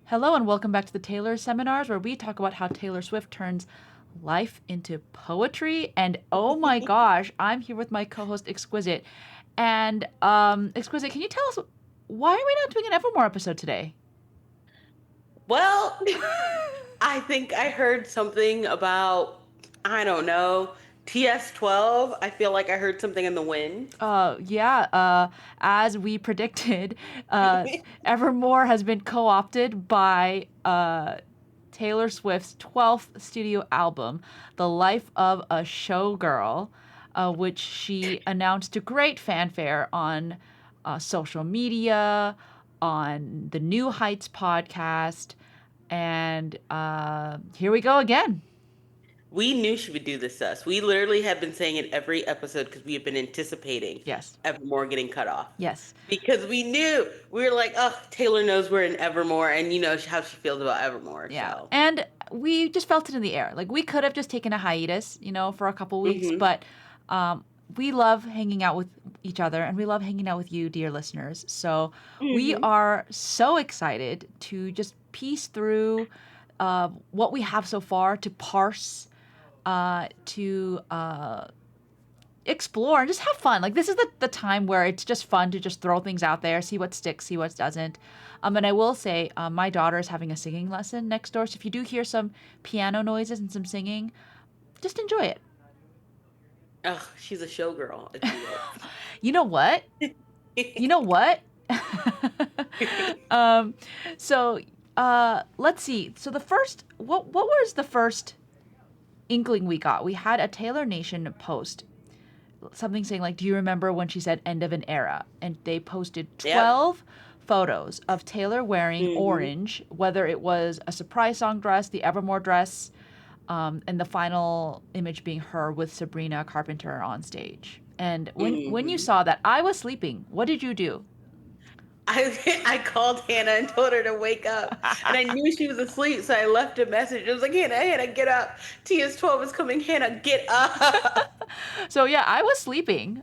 Hello and welcome back to the Taylor Seminars, where we talk about how Taylor Swift turns life into poetry. And oh my gosh, I'm here with my co-host Exquisite. And Exquisite, can you tell us why are we not doing an Evermore episode today? Well, I think I heard something about, I don't know, TS12. I feel like I heard something in the wind. Yeah, as we predicted, uh, Evermore has been co-opted by Taylor Swift's 12th studio album, The Life of a Showgirl, which she announced to great fanfare on social media, on the New Heights podcast, and here we go again. We knew she would do this to us. We literally have been saying it every episode because we have been anticipating Yes, Evermore getting cut off. yes. Because we knew, we were like, oh, Taylor knows we're in Evermore, and you know how she feels about Evermore, Yeah. so. And we just felt it in the air. Like we could have just taken a hiatus, for a couple weeks, Hmm. but we love hanging out with each other and we love hanging out with you, dear listeners. So we Hmm. are so excited to just piece through what we have so far, to parse, to explore and just have fun. Like this is the time where it's just fun to just throw things out there, see what sticks, see what doesn't. And I will say, my daughter is having a singing lesson next door. So if you do hear some piano noises and some singing, just enjoy it. Ugh, she's a showgirl, if you will. You know what? You know what? um, so let's see. So the first, what was the first inkling we got? We had a Taylor Nation post, something saying like, "Do you remember when she said end of an era?" And they posted Yep. 12 photos of Taylor wearing Hmm. orange, whether it was a surprise song dress, the Evermore dress, and the final image being her with Sabrina Carpenter on stage. And when you Hmm. saw that, I was sleeping. What did you do? I called Hannah and told her to wake up, and I knew she was asleep, so I left a message. It was like, Hannah, get up. TS12 is coming. Hannah, get up. So yeah, I was sleeping.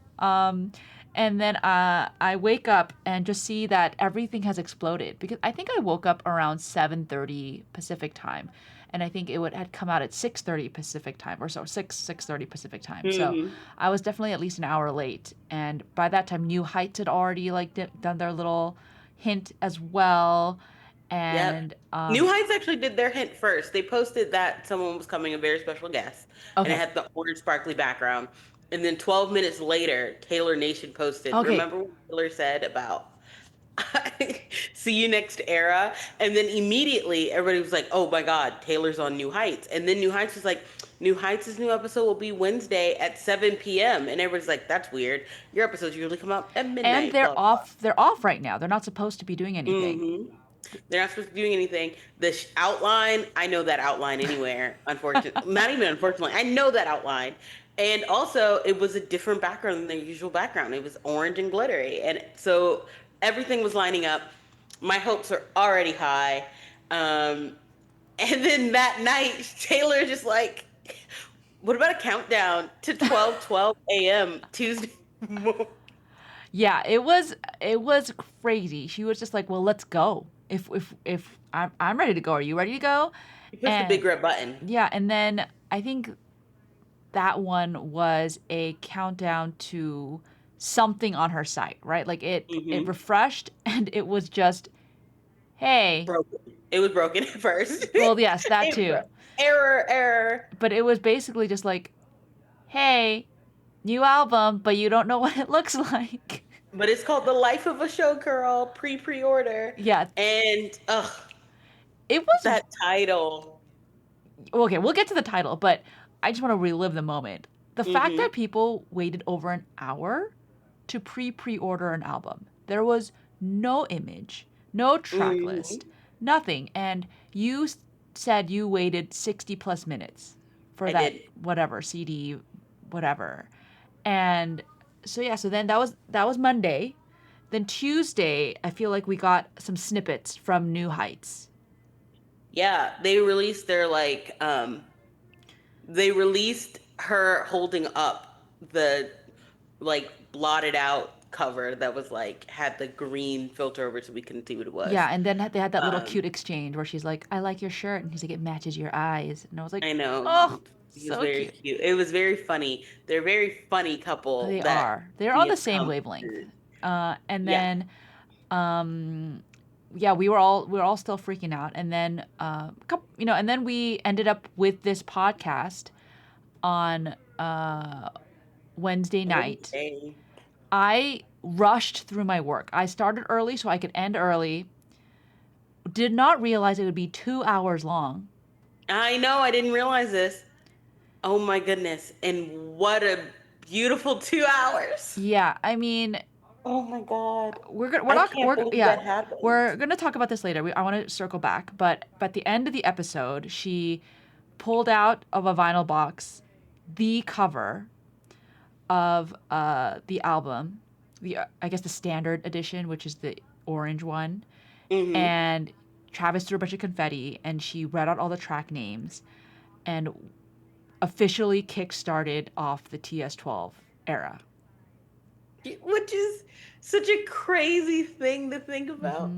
And then I wake up and just see that everything has exploded because I think I woke up around 7:30 Pacific time, and I think had come out at 6:30 Pacific time or so, 6:30 Pacific time. So Hmm. I was definitely at least an hour late, and by that time, New Heights had already like done their little hint as well, Yep. and New Heights actually did their hint first. They posted that someone was coming, a very special guest, and it okay, had the orange sparkly background. And then 12 minutes later, Taylor Nation posted, okay, remember what Taylor said about see you next era? And then immediately everybody was like, oh my God, Taylor's on New Heights. And then New Heights was like, New Heights' new episode will be Wednesday at 7 p.m. And everybody's like, that's weird. Your episodes usually come out at and midnight, they're blah, blah. off. They're off right now. They're not supposed to be doing anything. Hmm. They're not supposed to be doing anything. The outline, I know that outline anywhere, unfortunately. Not even unfortunately. I know that outline. And also, it was a different background than their usual background. It was orange and glittery. And so everything was lining up. My hopes are already high. Um, and then that night, Taylor just like, what about a countdown to 12:12 a.m. Tuesday morning? Yeah, it was crazy. She was just like, "Well, let's go. If I'm ready to go, are you ready to go?" He pushed the And big red button. yeah, and then I think that one was a countdown to something on her site, right? Like it Hmm. refreshed and it was just, "Hey." Broken. It was broken at first. Well, yes, that It too. broke. Error, error. But it was basically just like, "Hey, new album, but you don't know what it looks like." But it's called The Life of a Showgirl pre-order. Yeah, And it was that title. okay, we'll get to the title, but I just want to relive the moment. The fact Hmm. that people waited over an hour to pre-order an album. There was no image, no track list, Hmm. nothing. And you said you waited 60 plus minutes for I that did. whatever CD whatever. And so yeah, so then that was Monday. Then Tuesday, I feel like we got some snippets from New Heights. Yeah, they released their they released her holding up the like blotted out cover that was like had the green filter over so we couldn't see what it Yeah, was. and then they had that little Um, cute exchange where she's like, "I like your shirt," and he's like, "It matches your eyes," and I was like, I know "Oh, he was so very cute." cute. It was very funny. They're a very funny couple They that are. They're on we the have same come wavelength. to. And Yeah. then, um, yeah, we were all still freaking out, and then, and then we ended up with this podcast on Wednesday night. Wednesday. I rushed through my work. I started early so I could end early. Did not realize it would be 2 hours long. I know. I didn't realize this. Oh my goodness! And what a beautiful 2 hours. Yeah, I mean, Oh my God. we're I not can't believe that we're happened. gonna talk about this later. I want to circle back, but at the end of the episode, she pulled out of a vinyl box the cover of the album, the I guess the standard edition, which is the orange one, Hmm. and Travis threw a bunch of confetti, and she read out all the track names, and officially kick-started off the TS12 era. Which is such a crazy thing to think about.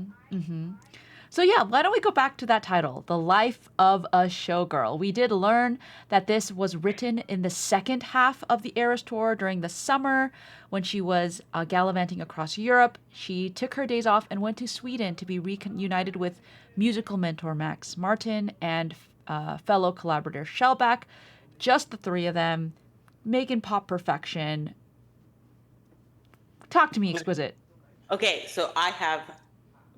So yeah, why don't we go back to that title, The Life of a Showgirl? We did learn that this was written in the second half of the Eras tour during the summer when she was gallivanting across Europe. She took her days off and went to Sweden to be reunited with musical mentor Max Martin and fellow collaborator Shellback. Just the three of them, making pop perfection. Talk to me, Exquisite. Okay, so I have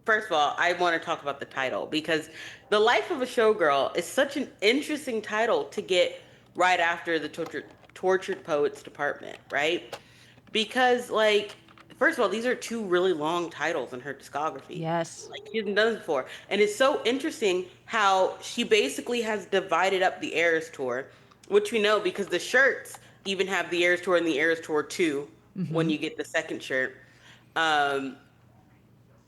first of all, I want to talk about the title because The Life of a Showgirl is such an interesting title to get right after the tortured poets department, right? Because like first of all, these are two really long titles in her discography. Yes. Like she hasn't done this before. And it's so interesting how she basically has divided up the Eras tour, which we know because the shirts even have the Eras tour and the Eras tour 2 when you get the second shirt. Um,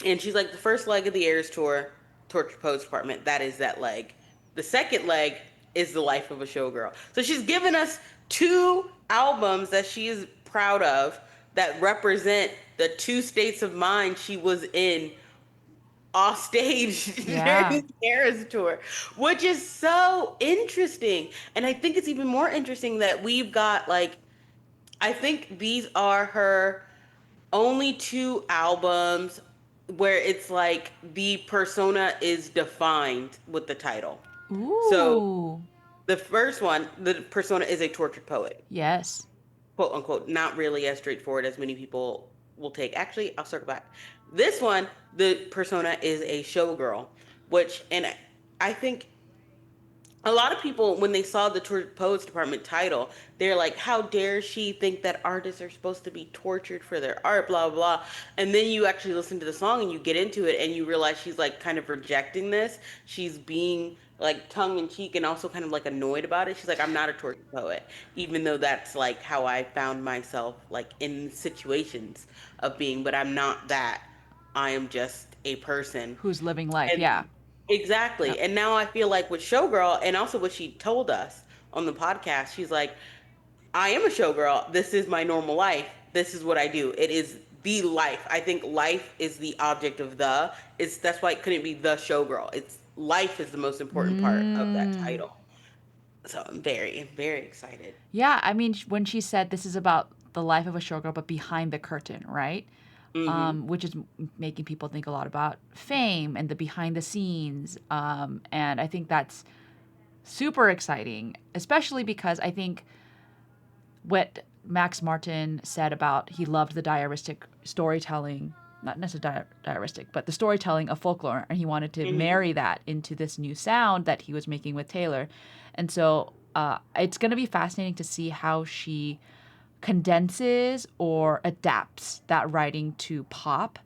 and she's like the first leg of the Airs tour, Torture Pose Department. That is that leg. The second leg is the life of a showgirl. So she's given us two albums that she is proud of that represent the two states of mind she was in off stage during Yeah. the Eras tour, which is so interesting. And I think it's even more interesting that we've got like I think these are her only two albums where it's like the persona is defined with the title. So Ooh. the first one, the persona is a tortured poet, Yes. quote unquote, not really as straightforward as many people will take. Actually, I'll circle back. This one, the persona is a showgirl, which, and I think a lot of people when they saw the poets department title, they're like, how dare she think that artists are supposed to be tortured for their art, blah blah. And then you actually listen to the song and you get into it and you realize she's like kind of rejecting this. She's being like tongue in cheek and also kind of like annoyed about it. She's like, I'm not a tortured poet, even though that's like how I found myself like in situations of being, but I'm not that. I am just a person. Who's living life? And Yeah. exactly. Yep. And now I feel like with Showgirl, and also what she told us on the podcast, she's like, I am a showgirl. This is my normal life. This is what I do. It is the life. I think life is the object of the. It's that's why it couldn't be the showgirl. It's life is the most important part of that Mm. title. So I'm very excited. Yeah, I mean, when she said this is about the life of a showgirl, but behind the curtain, right? Mm-hmm. Which is making people think a lot about fame and the behind the scenes. And I think that's super exciting, especially because I think what Max Martin said about he loved the diaristic storytelling, not necessarily diaristic, but the storytelling of folklore, and he wanted to Mm-hmm. marry that into this new sound that he was making with Taylor. And so it's going to be fascinating to see how she condenses or adapts that writing to pop,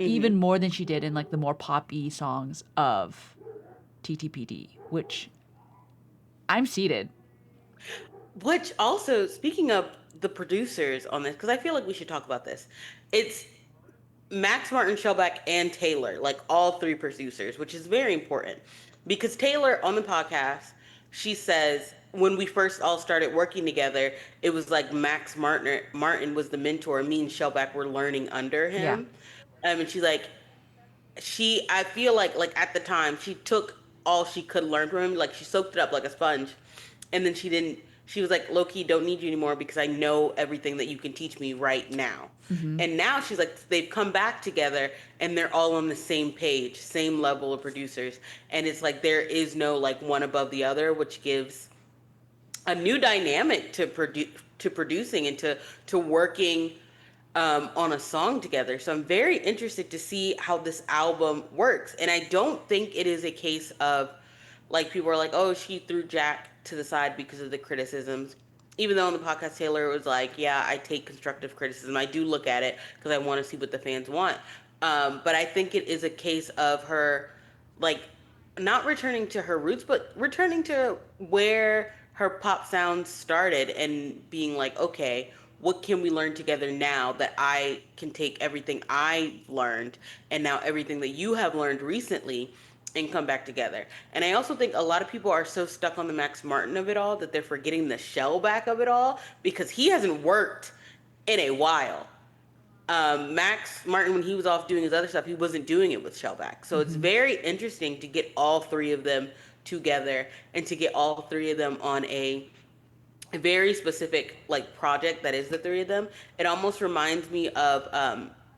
even Mm-hmm. more than she did in like the more poppy songs of TTPD, which I'm seated. Which also, speaking of the producers on this, because I feel like we should talk about this. It's Max Martin, Shellback, and Taylor, like all three producers, which is very important because Taylor on the podcast, she says when we first all started working together, it was like Martin was the mentor. Me and Shellback were learning under Yeah. him. And she's like, I feel like at the time she took all she could learn from him, like she soaked it up like a sponge, and then she didn't. She was like, Loki, don't need you anymore because I know everything that you can teach me right now. Mm-hmm. And now she's like, they've come back together and they're all on the same page, same level of producers. And it's like there is no like one above the other, which gives a new dynamic to producing and to working on a song together. So I'm very interested to see how this album works. And I don't think it is a case of like people are like, oh, she threw Jack to the side because of the criticisms. Even though on the podcast Taylor was like, yeah, I take constructive criticism. I do look at it because I want to see what the fans want. But I think it is a case of her like not returning to her roots, but returning to where her pop sound started and being like, okay, what can we learn together now that I can take everything I've learned and now everything that you have learned recently and come back together. And I also think a lot of people are so stuck on the Max Martin of it all that they're forgetting the shell back of it all because he hasn't worked in a while. Max Martin, when he was off doing his other stuff, he wasn't doing it with Shellback. So it's Mm-hmm. very interesting to get all three of them together and to get all three of them on a very specific like project that is the three of them. It almost reminds me of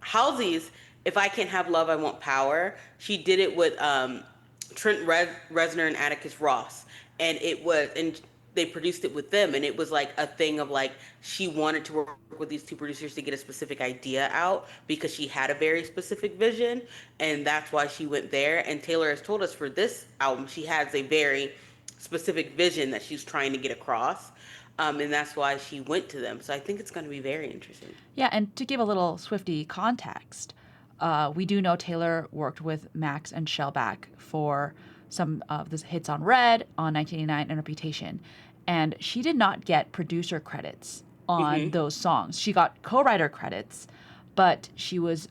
Halsey's "If I Can't Have Love, I Want Power." She did it with Reznor and Atticus Ross, and they produced it with them, and it was like a thing of like she wanted to work with these two producers to get a specific idea out because she had a very specific vision, and that's why she went there. And Taylor has told us for this album she has a very specific vision that she's trying to get across. And that's why she went to them. So I think it's going to be very interesting. Yeah, and to give a little Swifty context, we do know Taylor worked with Max and Shellback for some of the hits on Red, on 1989, and Reputation. And she did not get producer credits on Hmm. those songs. She got co-writer credits, but she was.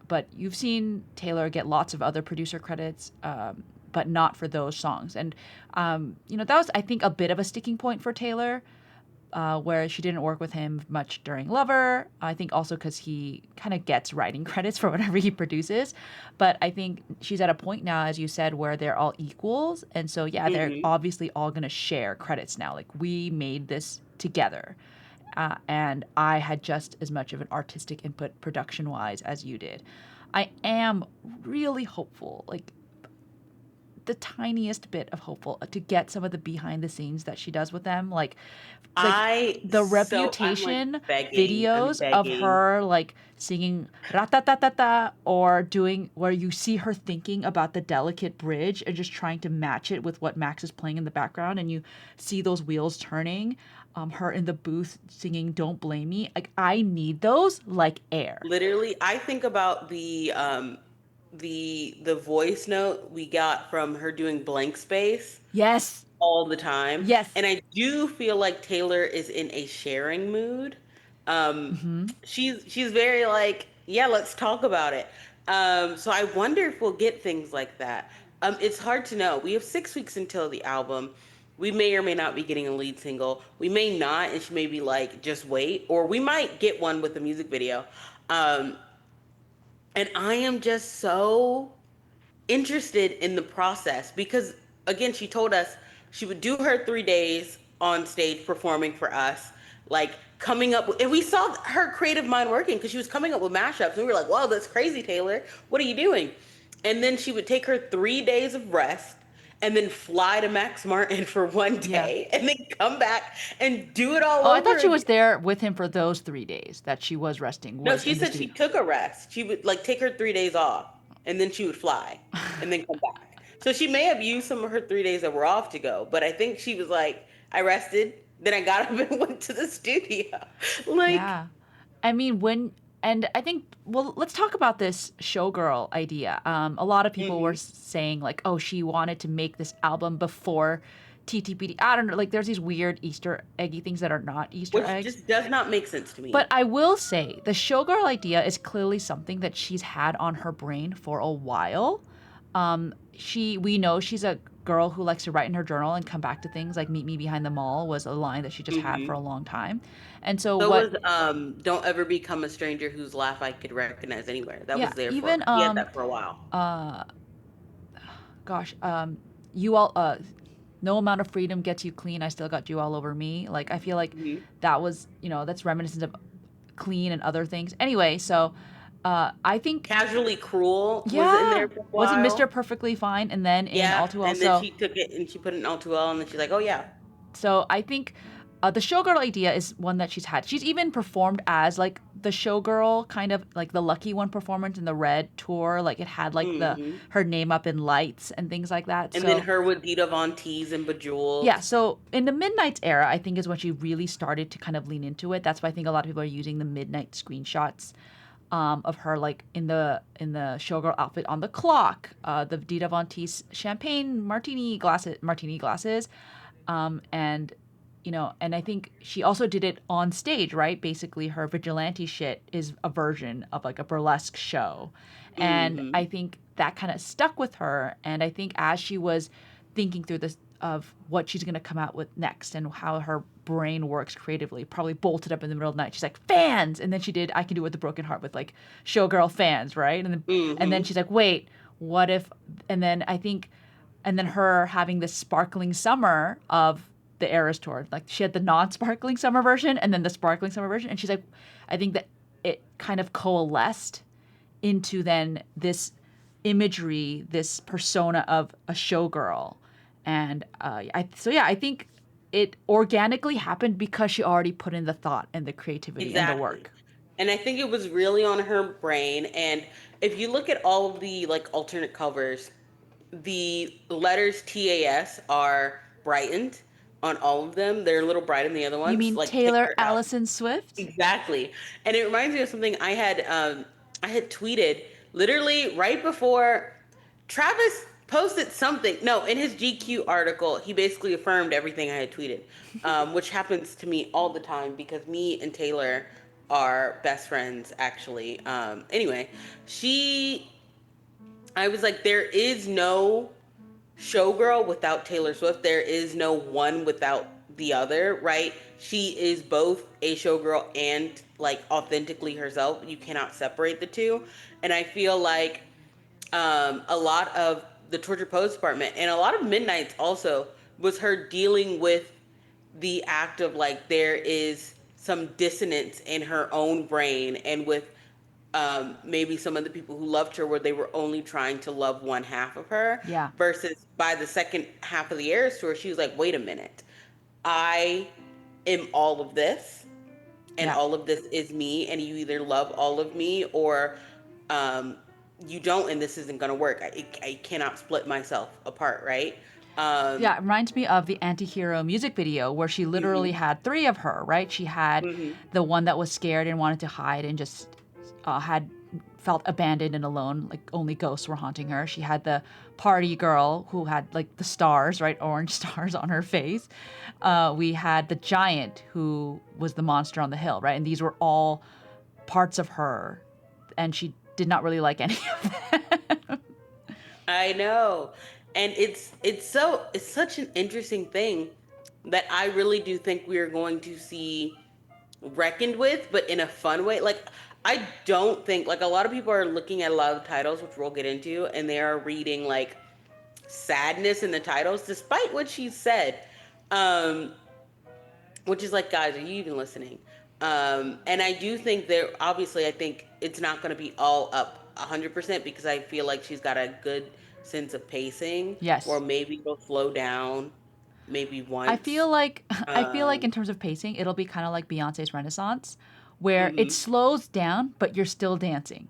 But you've seen Taylor get lots of other producer credits, but not for those songs. And that was, I think, a bit of a sticking point for Taylor, where she didn't work with him much during Lover. I think also because he kind of gets writing credits for whatever he produces. But I think she's at a point now, as you said, where they're all equals. And so, yeah, they're Hmm. obviously all going to share credits now. Like, we made this together. And I had just as much of an artistic input production wise as you did. I am really hopeful, like the tiniest bit of hopeful, to get some of the behind the scenes that she does with them, like the I'm like Reputation begging, I'm videos of begging. her like singing ratatatata, or doing where you see her thinking about the delicate bridge and just trying to match it with what Max is playing in the background, and you see those wheels turning, her in the booth singing Don't Blame Me. Like, I need those like air. Literally, I think about the voice note we got from her doing Blank Space Yes. all the time. Yes. And I do feel like Taylor is in a sharing mood. Mm-hmm. She's very like, yeah, let's talk about it. So I wonder if we'll get things like that. It's hard to know. We have 6 weeks until the album. We may or may not be getting a lead single. We may not, and she may be like, just wait, or we might get one with a music video. Um, and I am just so interested in the process because again she told us she would do her 3 days on stage performing for us, like coming up with, and we saw her creative mind working because she was coming up with mashups and we were like, whoa, that's crazy, Taylor, what are you doing? And then she would take her 3 days of rest and then fly to Max Martin for one Yeah. day and then come back and do it all Oh, I over thought she was again. there with him for those 3 days that she was resting, No, was she in the said she studio. took a rest. She would like take her 3 days off and then she would fly and then come back. So she may have used some of her 3 days that were off to go, but I think she was like, I rested, then I got up and went to the studio. Like, Yeah. I mean, and I think, well, let's talk about this Showgirl idea. A lot of people were hmm, saying, like, oh, she wanted to make this album before TTPD. I don't know. Like, there's these weird Easter eggy things that are not Easter which eggs. just does not make sense to But me. I will say the Showgirl idea is clearly something that she's had on her brain for a while. We know she's a girl who likes to write in her journal and come back to things like "Meet me behind the mall" was a line that she just had for a Hmm. long time. And so So what? was "Don't ever become a stranger whose laugh I could recognize anywhere." That Yeah, was there for even he had that for a while. uh gosh, you all no amount of freedom gets you clean. I still got you all over me. Like I feel like Hmm. that was, that's reminiscent of clean and other things. Anyway, so I think, Casually Cruel was in yeah, there for a was it Mr. while. Perfectly Fine and then in All Yeah, Too Well. and then So she took it and she put it in All Too Well, and then she's like, "Oh yeah." I think the showgirl idea is one that she's had. She's even performed as like the showgirl, kind of like the Lucky One performance in the Red tour. Like it had like the Hmm. her name up in lights and things like that. And then So her with Dita Von Teese and yeah, Bejeweled. so in the Midnight's era, I think is when she really started to kind of lean into it. That's why I think a lot of people are using the Midnight screenshots of her like in the showgirl outfit on the clock, the Dita Von Teese champagne martini glasses, and and I think she also did it on stage, right? Basically, her vigilante shit is a version of like a burlesque show, and I Hmm. think that kind of stuck with her. And I think as she was thinking through this of what she's going to come out with next and how her brain works creatively, probably bolted up in the middle of the night. She's like fans, and then she did "I Can Do It with a Broken Heart" with like showgirl fans, right? And then Hmm. she's like, wait, what if? And then I think, and then her having this sparkling summer of the Eras tour, like she had the non-sparkling summer version and then the sparkling summer version, and she's like, I think that it kind of coalesced into then this imagery, this persona of a showgirl. And I think it organically happened because she already put in the thought and the creativity and the Exactly. work. And I think it was really on her brain. And if you look at all of the like alternate covers, the letters TAS are brightened on all of them. They're a little bright in the other You ones, mean like take Taylor her out. Allison Swift? Exactly. And it reminds me of something I had tweeted literally right before Travis posted something. No, in his GQ article, he basically affirmed everything I had tweeted, which happens to me all the time because me and Taylor are best friends, actually. Anyway, she, I was like, there is no showgirl without Taylor Swift. There is no one without the other, right? She is both a showgirl and like authentically herself. You cannot separate the two. And I feel like a lot of the Torture Post Department and a lot of Midnight's also was her dealing with the act of like there is some dissonance in her own brain and with maybe some of the people who loved her where they were only trying to love one half of her Yeah. versus by the second half of the Eras tour she was like, wait a minute, I am all of this and Yeah. all of this is me and you either love all of me or um, you don't and this isn't going to work. I cannot split myself apart, right? um, Yeah, it reminds me of the Antihero music video where she literally mhm, had three of her, right? She had mhm. the one that was scared and wanted to hide and just had felt abandoned and alone, like only ghosts were haunting her. She had the party girl who had like the stars, right? Orange stars on her face. We had the giant who was the monster on the hill, right? And these were all parts of her, and she did not really like any of them. I know. And it's such an interesting thing that I really do think we are going to see reckoned with, but in a fun way. Like I don't think like a lot of people are looking at a lot of the titles, which we'll get into, and they are reading like sadness in the titles, despite what she said. Um, which is like, guys, are you even listening? And I do think there, obviously, I think it's not going to be all up 100% because I feel like she's got a good sense of pacing, or Yes. maybe it'll slow down maybe I once. feel like I feel like in Um, terms of pacing, it'll be kind of like Beyonce's Renaissance, where it mhm. slows down, but you're still dancing,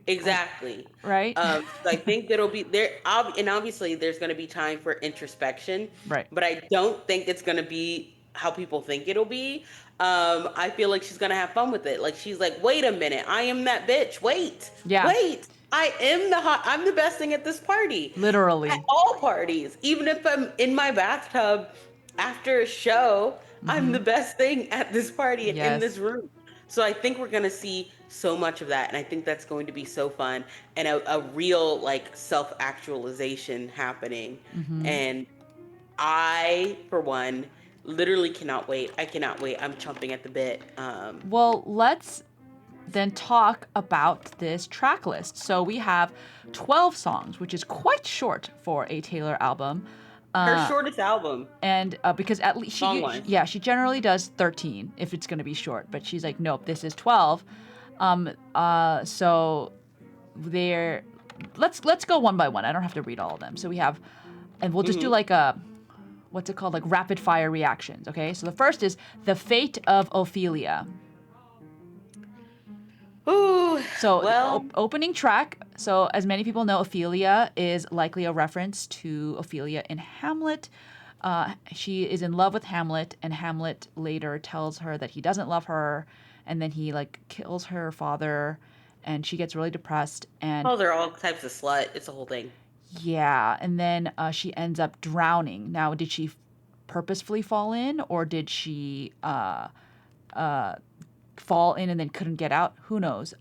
Exactly. right? So I think that'll be there, and obviously there's going to be time for introspection, Right. but I don't think it's going to be how people think it'll be. I feel like she's going to have fun with it. Like she's like, wait a minute, I am that bitch. Wait, Yeah, wait, I am the hot. I'm the best thing at this party, at literally. all parties. Even if I'm in my bathtub after a show, I'm Mm-hmm. the best thing at this party and in Yes. this room. So I think we're going to see so much of that, and I think that's going to be so fun and a real like self-actualization happening. Hmm. And I, for one, literally cannot wait. I cannot wait. I'm chomping at the bit. Well, let's then talk about this track list. So we have 12 songs, which is quite short for a Taylor album. Her Uh, shortest album, and because at least song wise. yeah, she generally does 13 if it's going to be short, but she's like, nope, this is 12. So there, let's go one by one. I don't have to read all of them. So we have, and we'll just do Hmm. like a, what's it called, like rapid fire reactions. Okay, so the first is The Fate of Ophelia. Ooh, So the well, opening track. So as many people know, Ophelia is likely a reference to Ophelia in Hamlet. She is in love with Hamlet, and Hamlet later tells her that he doesn't love her, and then he like kills her father, and she gets really depressed. And oh, they're all types of slut. It's a whole thing. yeah, and then she ends up drowning. Now, did she purposefully fall in, or did she fall in and then couldn't get out? Who knows?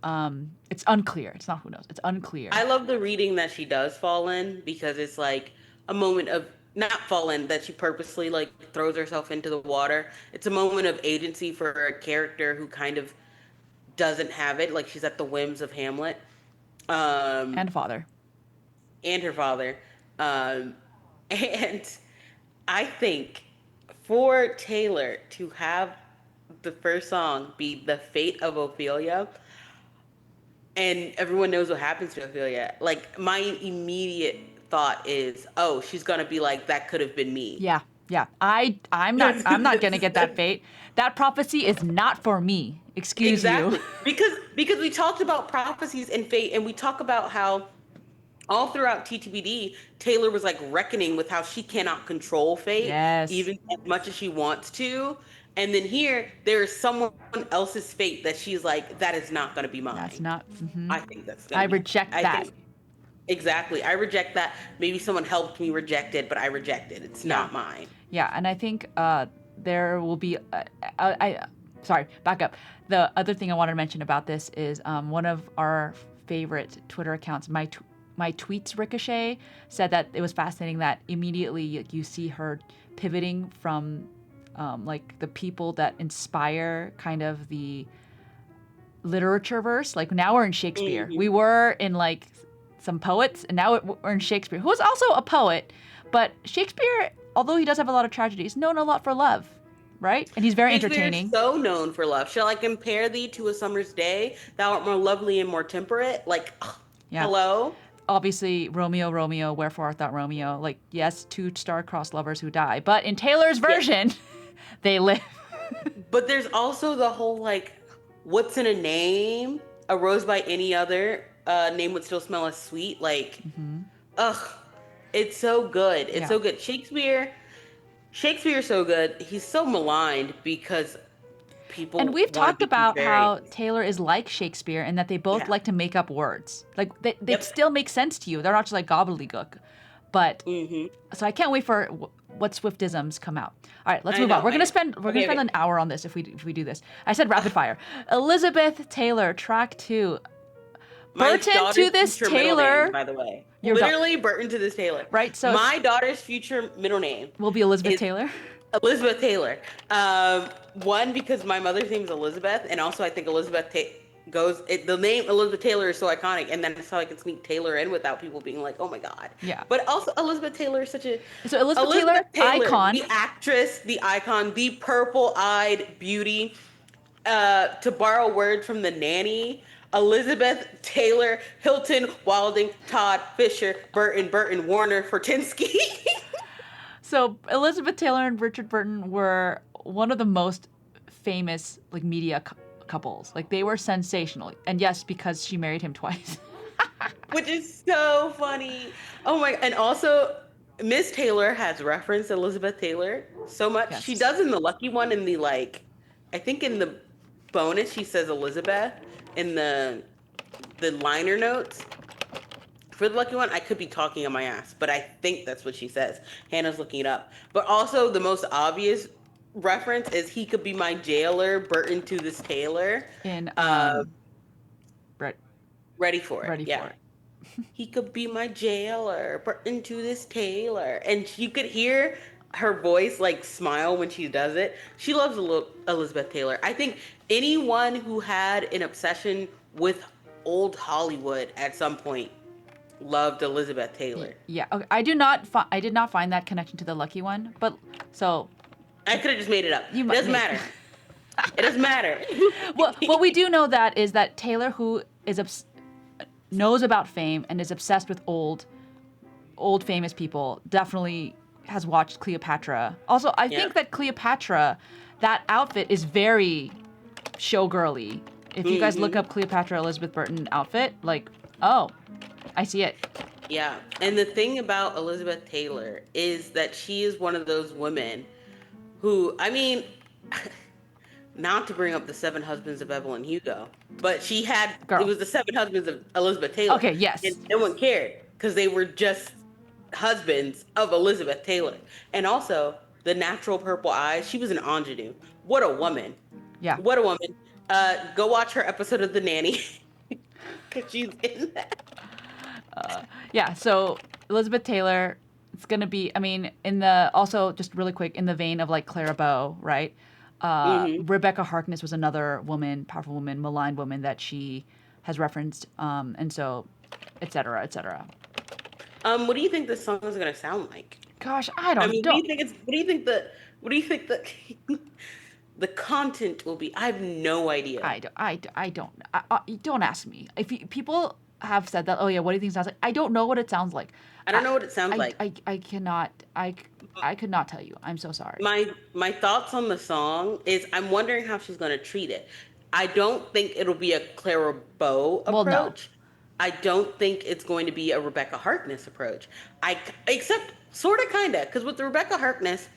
It's unclear. It's not who knows. It's unclear. I love the reading that she does fall in because it's like a moment of not fall in that she purposely like throws herself into the water. It's a moment of agency for a character who kind of doesn't have it, like she's at the whims of Hamlet, um, And father. and her father. Um, and I think for Taylor to have the first song be The Fate of Ophelia, and everyone knows what happens to Ophelia, like my immediate thought is, oh, she's gonna be like, that could have been me. Yeah, yeah. I'm not gonna get that fate. That prophecy is not for me. Excuse you. Exactly. Because we talked about prophecies and fate, and we talk about how all throughout TTBD, Taylor was like reckoning with how she cannot control fate, Yes. even as much as she wants to. And then here, there is someone else's fate that she's like, that is not going to be That's mine. not. I think that's going I to be, reject I that. think, exactly. I reject that. Maybe someone helped me reject it, but I reject it. It's Yeah. not mine. Yeah, and I think there will be. Sorry, back up. The other thing I wanted to mention about this is one of our favorite Twitter accounts, my tweets ricochet, said that it was fascinating that immediately you see her pivoting from like the people that inspire kind of the literature verse. Like now we're in Shakespeare. We Hmm. were in like some poets, and now we're in Shakespeare, who is also a poet. But Shakespeare, although he does have a lot of tragedies, known a lot for love, right? And he's very Shakespeare is entertaining. so known for love. Shall I compare thee to a summer's day? Thou art more lovely and more temperate. Like, Yeah. hello? Obviously, Romeo, Romeo, wherefore art thou Romeo? Like, yes, two star-crossed lovers who die. But in Taylor's Yeah. version, they live. But there's also the whole like, what's in a name? A rose by any other name would still smell as sweet. Like, ugh, it's so good. It's Yeah. so good. Shakespeare's so good. He's so maligned because And people we've want to talked be about how contrarians. Taylor is like Shakespeare and that they both Yeah. like to make up words. Like they Yep. still make sense to you. They're not just like gobbledygook. But Hmm. so I can't wait for what Swiftisms come out. All right, let's I move on. know. We're I gonna know. spend we're gonna Okay. spend Okay. an hour on this if we do this. I said rapid fire. Elizabeth Taylor, track 2. My Burton to daughter's this future middle name, Taylor. by the way. Your daughter, Literally Burton to this Taylor. right? So My daughter's future middle name will be Elizabeth is Taylor. Elizabeth Taylor. One, because my mother's name is Elizabeth, and also I think the name Elizabeth Taylor is so iconic, and then that's how I can sneak Taylor in without people being like, oh my God. Yeah. But also, Elizabeth Taylor is such a. So Elizabeth Taylor, Elizabeth Taylor, icon. the actress, the icon, the purple eyed beauty. To borrow a word from the nanny, Elizabeth Taylor, Hilton, Wilding, Todd, Fisher, Burton, Warner, Fortinsky. So Elizabeth Taylor and Richard Burton were one of the most famous like media couples. Like they were sensational. And yes, because she married him twice. Which is so funny. Oh my! And also, Miss Taylor has referenced Elizabeth Taylor so much. She Yes. does in the lucky one in the like, I think in the bonus she says Elizabeth in the liner notes. For the lucky one, I could be talking on my ass, but I think that's what she says. Hannah's looking it up. But also the most obvious reference is he could be my jailer, Burton to this Taylor. In Uh, Ready for it. Ready Yeah. for it. He could be my jailer, but into this tailor. And you could hear her voice like smile when she does it. She loves a little Elizabeth Taylor. I think anyone who had an obsession with old Hollywood at some point loved Elizabeth Taylor. Yeah. Okay. I did not find that connection to the lucky one, but so I could have just made it up. you It might doesn't maybe. matter. It doesn't matter. Well, what we do know that is that Taylor, who is knows about fame and is obsessed with old famous people, definitely has watched Cleopatra. Also, I Yeah. think that Cleopatra, that outfit is very showgirly. If you guys look Hmm. up Cleopatra Elizabeth Burton outfit, like, oh, I see it. Yeah. And the thing about Elizabeth Taylor is that she is one of those women who, I mean, not to bring up the seven husbands of Evelyn Hugo, but it Girl. was the seven husbands of Elizabeth Taylor. Okay, And yes. no one cared because they were just husbands of Elizabeth Taylor. And also the natural purple eyes. She was an ingenue. What a woman. Yeah. What a woman. Go watch her episode of The Nanny because she's in that. Yeah, so Elizabeth Taylor, it's gonna be. I mean, in the also just really quick in the vein of like Clara Bow, right? Hmm. Rebecca Harkness was another woman, powerful woman, maligned woman that she has referenced, and so, et cetera, et cetera. What do you think this song is gonna sound like? Gosh, I I don't mean, what do don't you think what do you think the the content will be? I have no idea. don't ask me. If people have said that, oh yeah, what do you think it sounds like? I don't know what it sounds like. I don't know what it sounds like. I cannot. I could not tell you. I'm so sorry. My thoughts on the song is I'm wondering how she's going to treat it. I don't think it'll be a Clara Bow Well, no. approach. I don't think it's going to be a Rebecca Harkness approach. I except sort of kind of because with the Rebecca Harkness,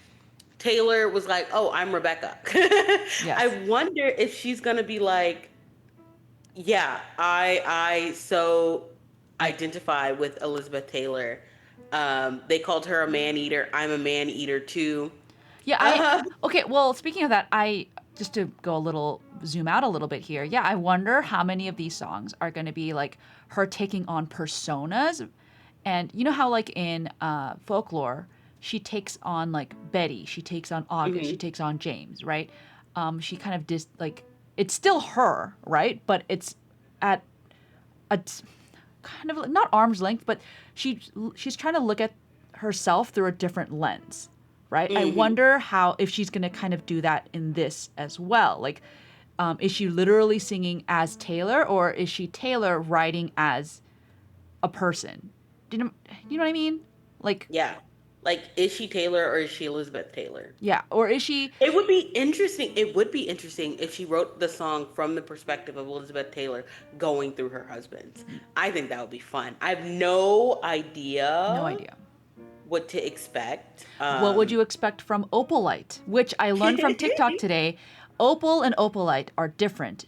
Taylor was like, "Oh, I'm Rebecca." Yes. I wonder if she's going to be like, "Yeah, I so I identify with Elizabeth Taylor." They called her a man eater. I'm a man eater too. Yeah, I Uh, okay, well, speaking of that, I just to go a little zoom out a little bit here. Yeah, I wonder how many of these songs are going to be like her taking on personas. And you know how like in folklore, she takes on like Betty, she takes on August, she mhm. takes on James, right? She kind of like it's still her, right? But it's at a kind of not arm's length, but she's trying to look at herself through a different lens, right? I Mhm. wonder how if she's going to kind of do that in this as well. Like, is she literally singing as Taylor, or is she Taylor writing as a person? You know what I mean? Like, Yeah. Like, is she Taylor or is she Elizabeth Taylor? yeah, or is she? It would be interesting. It would be interesting if she wrote the song from the perspective of Elizabeth Taylor going through her husband's. I think that would be fun. I have no No idea idea. what to expect. What would you expect from Opalite, which I learned from TikTok today? Opal and Opalite are different.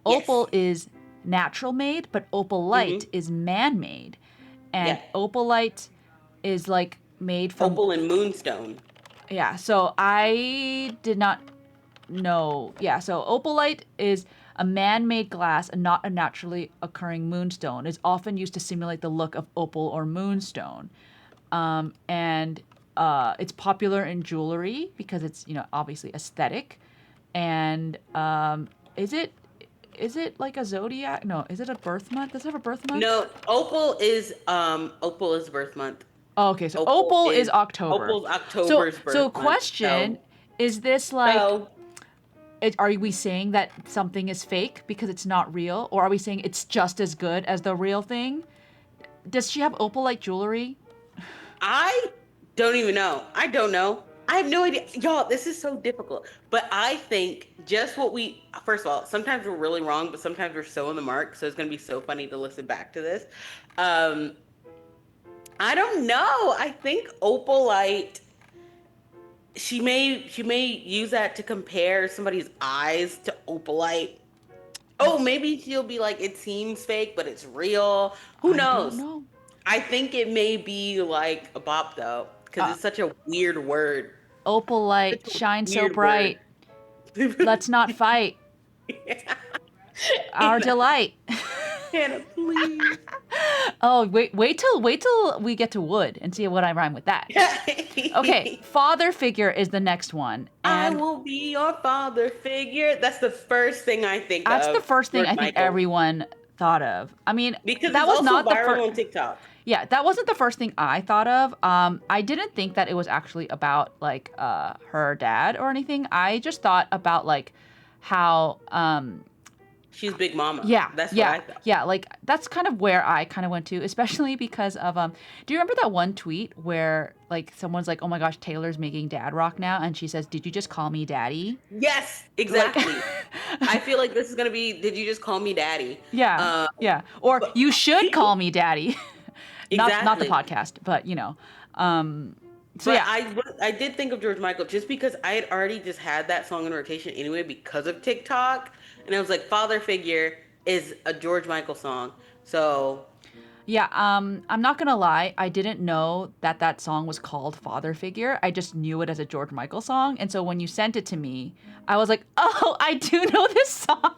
Yes. Opal is natural made, but Opalite Hmm. is man made. Yeah. And Opalite is like made from, Opal and Moonstone. yeah, so I did not know. Yeah, so Opalite is a man made glass and not a naturally occurring moonstone. It's often used to simulate the look of opal or moonstone. And it's popular in jewelry because it's obviously aesthetic. And is it like a zodiac? No, is it a birth month? Does it have a birth month? No, Opal is birth month. Oh, okay, so Opal opal is is October. Opal's So October's so birth month. question, is this like, So are we saying that something is fake because it's not real, or are we saying it's just as good as the real thing? Does she have opalite jewelry? I don't even know. I don't know. I have no idea. Y'all, this is so difficult. But I think just what first of all, sometimes we're really wrong, but sometimes we're so on the mark. So it's going to be so funny to listen back to this. Um, I don't know. I think opalite, she may use that to compare somebody's eyes to opalite. Oh, maybe she'll be like, it seems fake, but it's real. Who I don't knows? know. I think it may be like a bop though, because Uh, it's such a weird word. Such opalite a shine so weird word. bright. Let's not fight. Yeah. Our delight. Hannah, please. Oh, wait till we get to wood and see what I rhyme with that. Okay, father figure is the next one. I And will be your father figure. That's the first thing I think that's the of, first thing George I think Michael. everyone thought of. I mean, Because that it's was also not the viral first. on TikTok. Yeah, that wasn't the first thing I thought of. I didn't think that it was actually about like her dad or anything. I just thought about like how She's Big Mama. yeah, That's what yeah, I thought. yeah. Like that's kind of where I kind of went to, especially because of Do you remember that one tweet where like someone's like, "Oh my gosh, Taylor's making dad rock now," and she says, "Did you just call me daddy?" Yes, Like, exactly. I feel like this is gonna be. Did you just call me daddy? yeah, Uh, yeah. Or but you should call me daddy. Not the exactly. podcast, but you know. Um, so But yeah, I did think of George Michael just because I had already just had that song in rotation anyway because of TikTok, and I was like, Father Figure is a George Michael song, so yeah. I'm not gonna lie. I didn't know that that song was called Father Figure. I just knew it as a George Michael song, and so when you sent it to me, I was like, "Oh, I do know this song."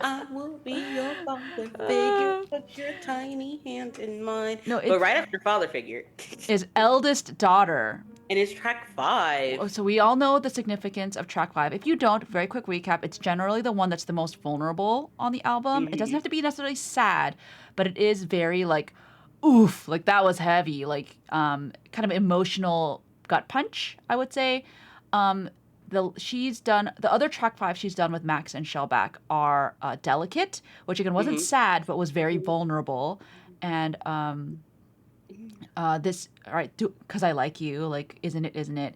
I will be your father figure. Uh, Put your tiny hand in mine. no, But it's right after Father Figure, his eldest daughter. and it's track 5. So we all know the significance of track 5. If you don't, very quick recap, it's generally the one that's the most vulnerable on the album. It doesn't Hmm. have to be necessarily sad, but it is very like oof, like that was heavy, like kind of emotional gut punch, I would say. Um the other track 5 she's done with Max and Shellback are Delicate, which again wasn't Hmm. sad but was very vulnerable, and this all right because I like you, like isn't it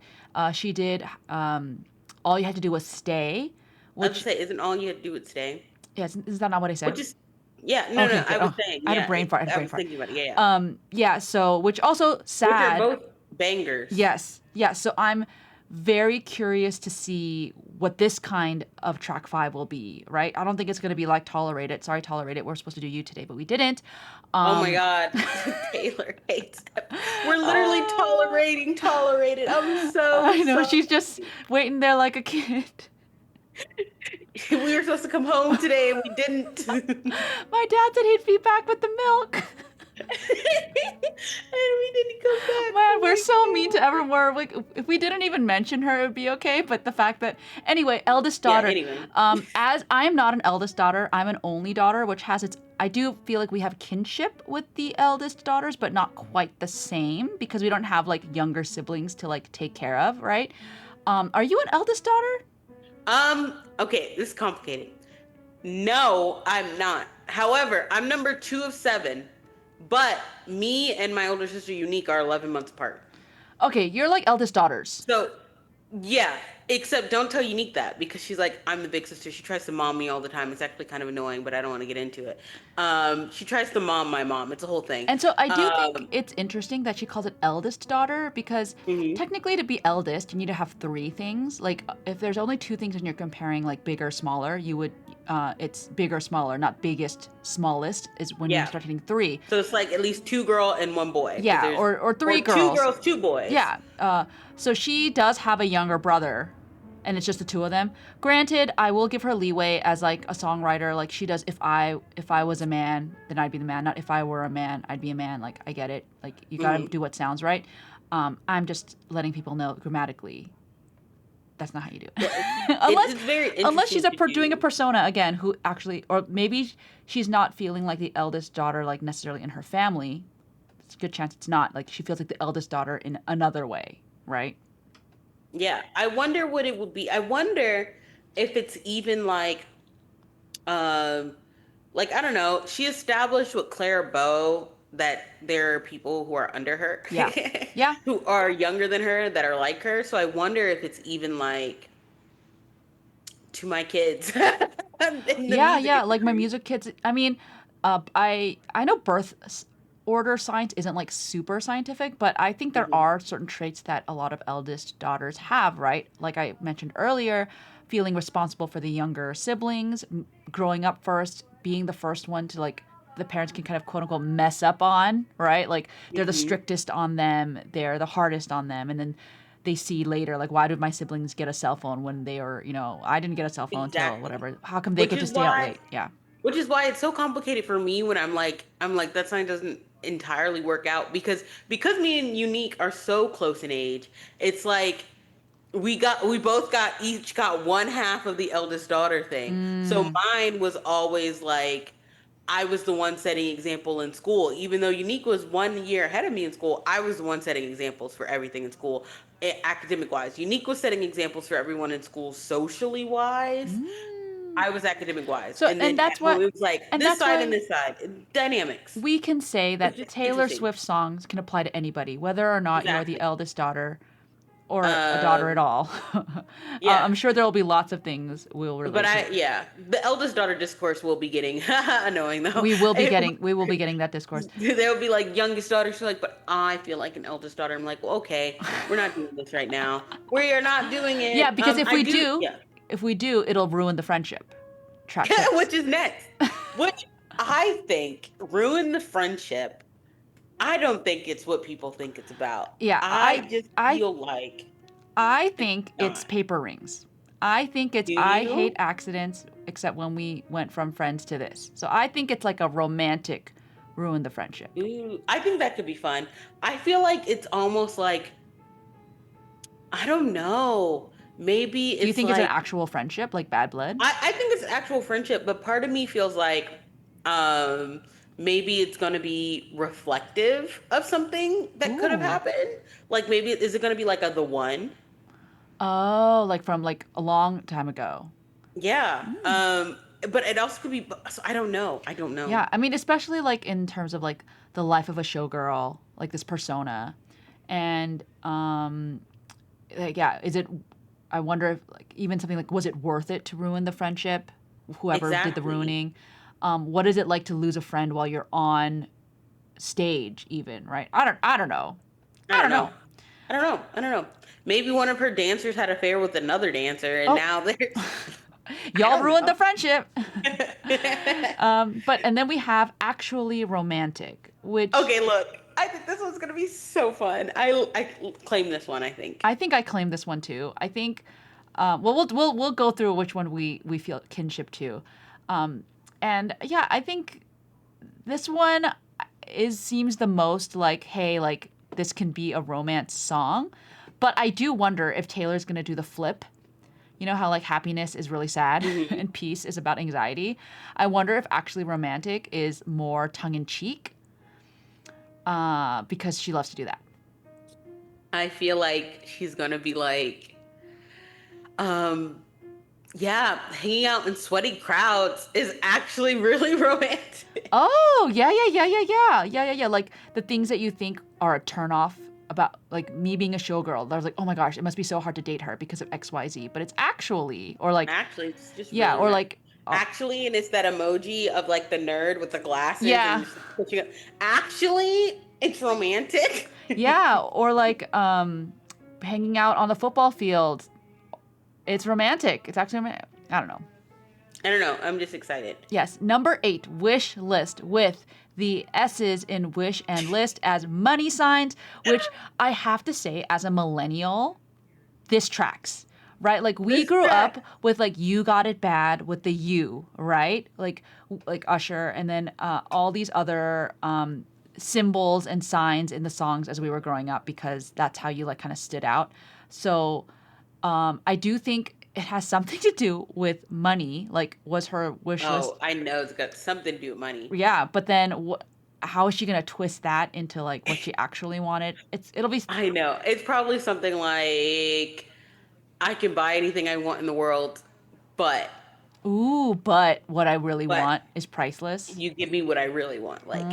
she did all you had to do was stay, I would which say, isn't all you had to do with stay? yes, is that not what I said? Which is, yeah, no, Okay, no, good. I was Oh, saying, I had a yeah, brain fart. I had a I brain was fart. thinking about it, yeah, yeah. Yeah, so which also Which are sad. both bangers. Yes, yeah. So I'm very curious to see what this kind of track 5 will be, right? I don't think it's going to be like Tolerate It. Sorry, Tolerate It. We're supposed to do you today, but we didn't. Oh my Um, God, Taylor hates it. We're literally ah, tolerated. I'm so I know sorry. she's just waiting there like a kid. We were supposed to come home today and we didn't. My dad said he'd be back with the milk. And we didn't come back. Man, Oh we're my so mean to God. Evermore. Like, if we didn't even mention her, it would be okay. But the fact that, anyway, eldest Yeah, daughter. anyway. As I am not an eldest daughter, I'm an only daughter, which has its. I do feel like we have kinship with the eldest daughters, but not quite the same because we don't have like younger siblings to like take care of, right? Are you an eldest daughter? Okay, this is complicated. No, I'm not. However, I'm number 2 of 7, but me and my older sister Unique are 11 months apart. Okay, you're like eldest daughters. So, yeah, except don't tell Unique that because she's like, I'm the big sister. She tries to mom me all the time. It's actually kind of annoying, but I don't want to get into it. She tries to mom my mom. It's a whole thing. And so I do think Um, it's interesting that she calls it eldest daughter because mhm. technically to be eldest, you need to have 3 things. Like if there's only 2 things and you're comparing like big or smaller, you would it's big or smaller, not biggest, smallest is when you Yeah. start hitting 3. So it's like at least 2 girl and 1 boy because Yeah, there's or three or 2 girls. girls, 2 boys. Yeah. So she does have a younger brother, and it's just the 2 of them. Granted, I will give her leeway as like a songwriter. Like she does, if I was a man, then I'd be the man. Not if I were a man, I'd be a man. Like I get it. Like you gotta Hmm. do what sounds right. I'm just letting people know grammatically that's not how you do Yeah, it. unless it's very unless interesting she's to doing a do. persona again who actually, or maybe she's not feeling like the eldest daughter like necessarily in her family. It's a good chance it's not. Like she feels like the eldest daughter in another way, right? Yeah, I wonder what it would be. I wonder if it's even um, like I don't know. She established with Claire Bow that there are people who are under her, Yeah. Yeah. who are younger than her that are like her. So I wonder if it's even like to my kids in the Yeah, music yeah, like my industry. music kids. I mean, I know order science isn't like super scientific, but I think there Hmm. are certain traits that a lot of eldest daughters have, right? Like I mentioned earlier, feeling responsible for the younger siblings, growing up first, being the first one to like the parents can kind of quote unquote mess up on, right? Like they're the Hmm. strictest on them, they're the hardest on them, and then they see later like why did my siblings get a cell phone when they were, I didn't get a cell phone until Exactly. whatever, how come they Which get to is stay out why late? Yeah. Which is why it's so complicated for me when I'm like that sign doesn't entirely work out because me and Unique are so close in age. It's like we both got each got one half of the eldest daughter thing. So Mm, mine was always like I was the one setting example in school. Even though Unique was 1 year ahead of me in school, I was the one setting examples for everything in school, academic wise. Unique was setting examples for everyone in school socially wise. mm. I was academic wise. So, And then when it was like and this that's side and why this side, dynamics. we can say It's that just Taylor interesting. Swift songs can apply to anybody, whether or not you are the Exactly. eldest daughter or a daughter at Um, all. yeah. I'm sure there will be lots of things we'll But relate to. yeah, the eldest daughter discourse will be getting annoying though. We will be getting that discourse. They'll be like youngest daughter. She's like, but I feel like an eldest daughter. I'm like, well, okay, we're not doing this right now. We are not doing Yeah, it. because I do, yeah. if we do, it'll ruin the friendship. Track 6. Which is next. Which I think ruin the friendship. I don't think it's what people think it's about. Yeah, I just I feel like I it's think it's not. paper rings. I think it's Do I hate you? accidents except when we went from friends to this. So I think it's like a romantic ruin the friendship. Ooh, I think that could be fun. I feel like it's almost like I don't know. Maybe Do you it's think it's an like actual friendship like bad blood? I think it's actual friendship, but part of me feels like um maybe it's gonna be reflective of something that could have Ooh. happened. Like maybe is it gonna be like a the one? Oh, like from like a long time ago. Yeah. Mm. But it also could be so I don't know. I don't know. Yeah, I mean especially like in terms of like the life of a showgirl, like this persona. And like, yeah, is it I wonder if like even something like was it worth it to ruin the friendship? Whoever did the Exactly. ruining. What is it like to lose a friend while you're on stage even, right? I don't know. I I don't don't know. know. I don't know. I don't know. Maybe one of her dancers had an affair with another dancer and Oh, now they're I y'all don't ruined know. the friendship. But and then we have actually romantic, which Okay, look. I think this one's gonna be so fun. I claim this one, I think. I think I claim this one too. I think well we'll go through which one we feel kinship to. Um, and yeah, I think this one is seems the most like, hey, like this can be a romance song. But I do wonder if Taylor's gonna do the flip. You know how like happiness is really sad Hmm. and peace is about anxiety. I wonder if actually romantic is more tongue in cheek, because she loves to do that. I feel like she's gonna be like, um, yeah, hanging out in sweaty crowds is actually really romantic. Oh yeah. Like the things that you think are a turnoff about like me being a showgirl. I was like, oh my gosh, it must be so hard to date her because of X Y Z. But it's actually or like Actually, it's just yeah really or nice. like Actually, and it's that emoji of like the nerd with the glasses and yeah just pushing it. Actually, it's romantic. yeah or like hanging out on the football field. It's romantic. It's actually I don't know. I don't know. I'm just excited. Yes, number 8, wish list with the S's in wish and list as money signs, which I have to say, as a millennial, this tracks, right? Like we This grew up track. with like you got it bad with the you, right? Like Usher, and then all these other symbols and signs in the songs as we were growing up because that's how you like kind of stood out. So I do think it has something to do with money. Like, was her wish list? Oh, I know it's got something to do with money. Yeah, but then how is she gonna twist that into like what she actually wanted? It'll be I know. It's probably something like I can buy anything I want in the world, but ooh, but what I really but want is priceless. you give me what I really want. Like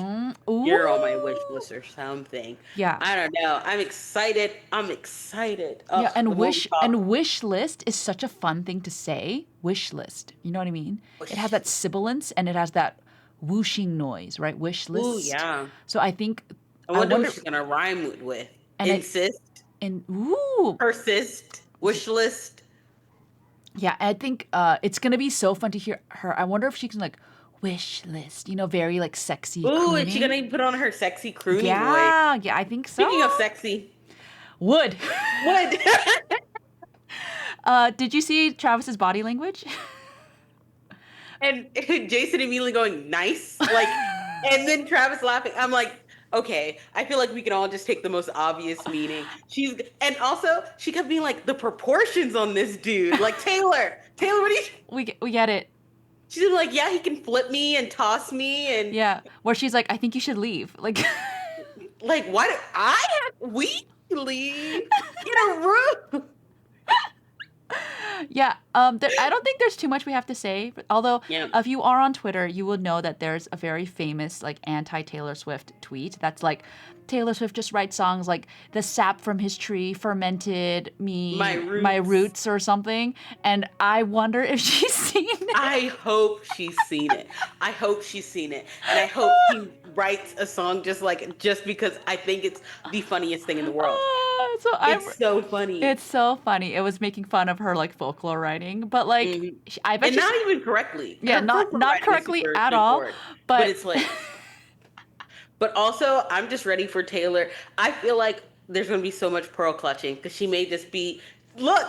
Ooh, you're on my wish list or something. yeah, I don't know. I'm excited. I'm excited. yeah. Ugh, the more we talk, And wish list is such a fun thing to say. Wish list, you know what I mean? It has wish. that sibilance and it has that whooshing noise, right? Wish Ooh, list. yeah. So I think I I wonder what wonder, she's gonna rhyme with. and I Insist, and ooh, persist, wish list. yeah, I think it's gonna be so fun to hear her. I wonder if she can like wish list, very like sexy Ooh, is she crooning. gonna put on her sexy crooning voice? Yeah, I think so. Speaking of sexy, Would. what? Did you see Travis's body language? and Jason immediately going, nice. Like, and then Travis laughing. I'm like, okay, I feel like we can all just take the most obvious meaning. And also, she kept being like, the proportions on this dude. Like, Taylor, what are you? We get it. She's like, yeah, he can flip me and toss me. And Yeah, where she's like, I think you should leave. Like, like, why do we leave in a room? yeah. I don't think there's too much we have to say. Although, Yeah. if you are on Twitter, you will know that there's a very famous like anti Taylor Swift tweet that's like, Taylor Swift just writes songs like the sap from his tree fermented My my roots. roots or something. And I wonder if she's seen it. I hope she's seen it. I hope she's seen it. And I hope she writes a song just because I think it's the funniest thing in the world. So I'm It's so funny. It's so funny. It was making fun of her like folklore writing, but like Mhm. I bet And she's not even correctly. yeah, Her folklore not writing is correctly super at all, straightforward. But but it's like, but also I'm just ready for Taylor. I feel like there's gonna be so much pearl clutching because she may just be look,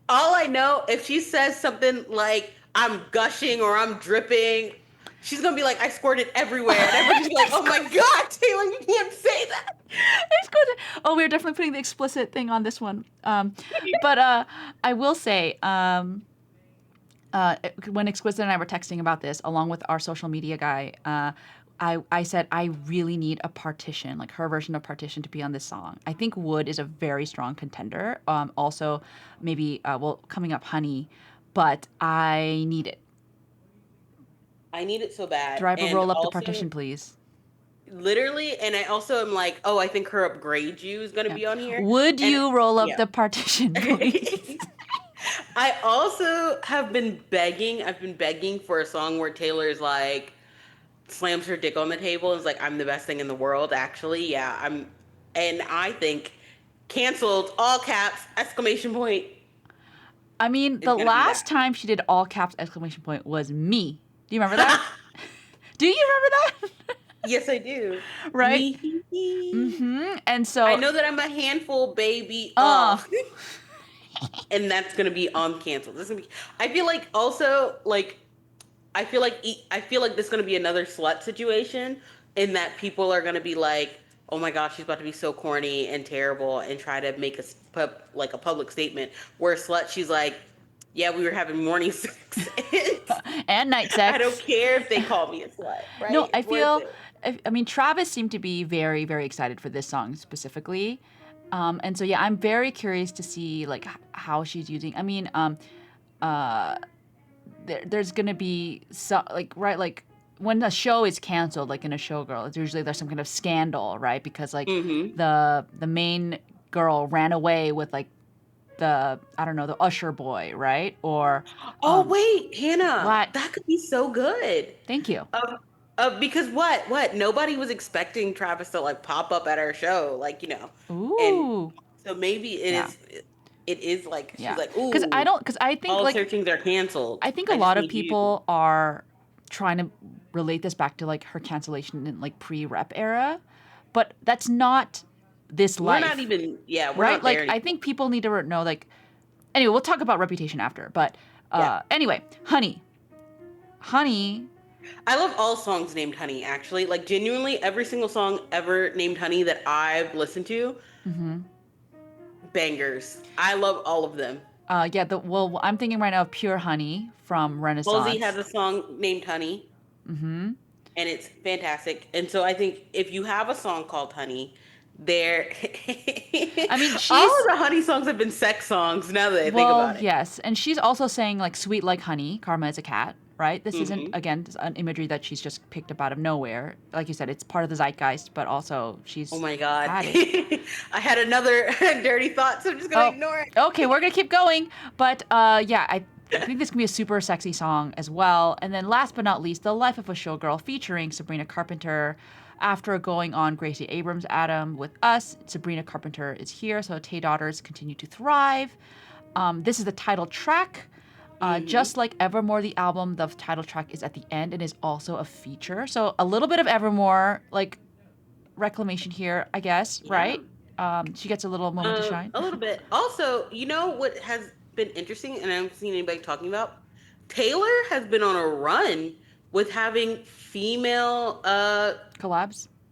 all I know, if she says something like I'm gushing or I'm dripping, she's gonna be like, I squirted everywhere. And everybody's gonna be like, oh my God, Taylor, you can't say that. it's good. Oh, we're definitely putting the explicit thing on this one. But I will say, when Exquisite and I were texting about this, along with our social media guy, I said I really need a partition, like her version of partition, to be on this song. I think Wood is a very strong contender. Also, maybe coming up Honey, but I need it. I need it so bad. Driver, And roll up the also, partition, please. literally, and I also am like, oh, I think her upgrade you is gonna Yeah. be on here. Would And you roll up yeah. the partition, please? I also have been begging, I've been begging for a song where Taylor's like slams her dick on the table and is like, I'm the best thing in the world, actually. Yeah, and I think canceled, all caps, exclamation point I mean, is the gonna be last that. time she did all caps exclamation point was me. Do you remember that? Do you remember that? Yes, I do. Right? Me. And I so, know that I'm a handful, baby. uh, And that's gonna be on canceled. This is gonna be. I feel like also like I feel like this is gonna be another slut situation in that people are gonna be like, oh my gosh, she's about to be so corny and terrible and try to make like a public statement. Where slut, she's like, yeah, we were having morning sex. and night I don't sex. care if they call me a slut, No, right? I It's worth feel, it. I mean, Travis seemed to be very, very excited for this song specifically. And so, yeah, I'm very curious to see like how she's using. I mean, there's gonna be so like right like when a show is canceled, like in a Showgirl, it's usually there's some kind of scandal, right? Because like Mm-hmm. the main girl ran away with like the I don't know the usher boy, right? Or Oh wait, Hannah, what? that could be so good. Thank you. Because what nobody was expecting Travis to like pop up at our show, like and Ooh, so maybe yeah, it is like she's yeah. like, Because ooh, because I think all like searchings are canceled. I think a I just lot of need you. people are trying to relate this back to like her cancellation in like pre-rep era, but that's not this We're not life, even, yeah, we're right? not there Like I anymore. think people need to know like anyway, we'll talk about Reputation after, but Yeah, anyway, Honey, I love all songs named Honey. Actually, like genuinely, every single song ever named Honey that I've listened to, bangers. I love all of them. yeah, I'm thinking right now of Pure Honey from Halsey has Renaissance. a song named Honey, and it's fantastic. And so I think if you have a song called Honey, there, I mean, all she's of the Honey songs have been sex songs. Now that I think well, about it. yes, and she's also saying like sweet like honey, Karma is a cat, right? This isn't Hmm. again an imagery that she's just picked up out of nowhere. Like you said, it's part of the zeitgeist, but also Oh she's my God. had it. I had another dirty thought, so I'm just gonna Oh, ignore it. okay, we're gonna keep going, but yeah, I think this can be a super sexy song as well. And then last but not least, The Life of a Showgirl featuring Sabrina Carpenter. After going on Gracie Abrams' Adam with us, Sabrina Carpenter is here, so Tay daughters continue to thrive. This is the title track. Hmm. Just like Evermore, the album, the title track is at the end and is also a feature. So a little bit of Evermore, like reclamation here, I guess, Yeah. right? She gets a little moment to shine. A little bit. Also, you know what has been interesting, and I haven't seen anybody talking about? Taylor has been on a run with having Collabs.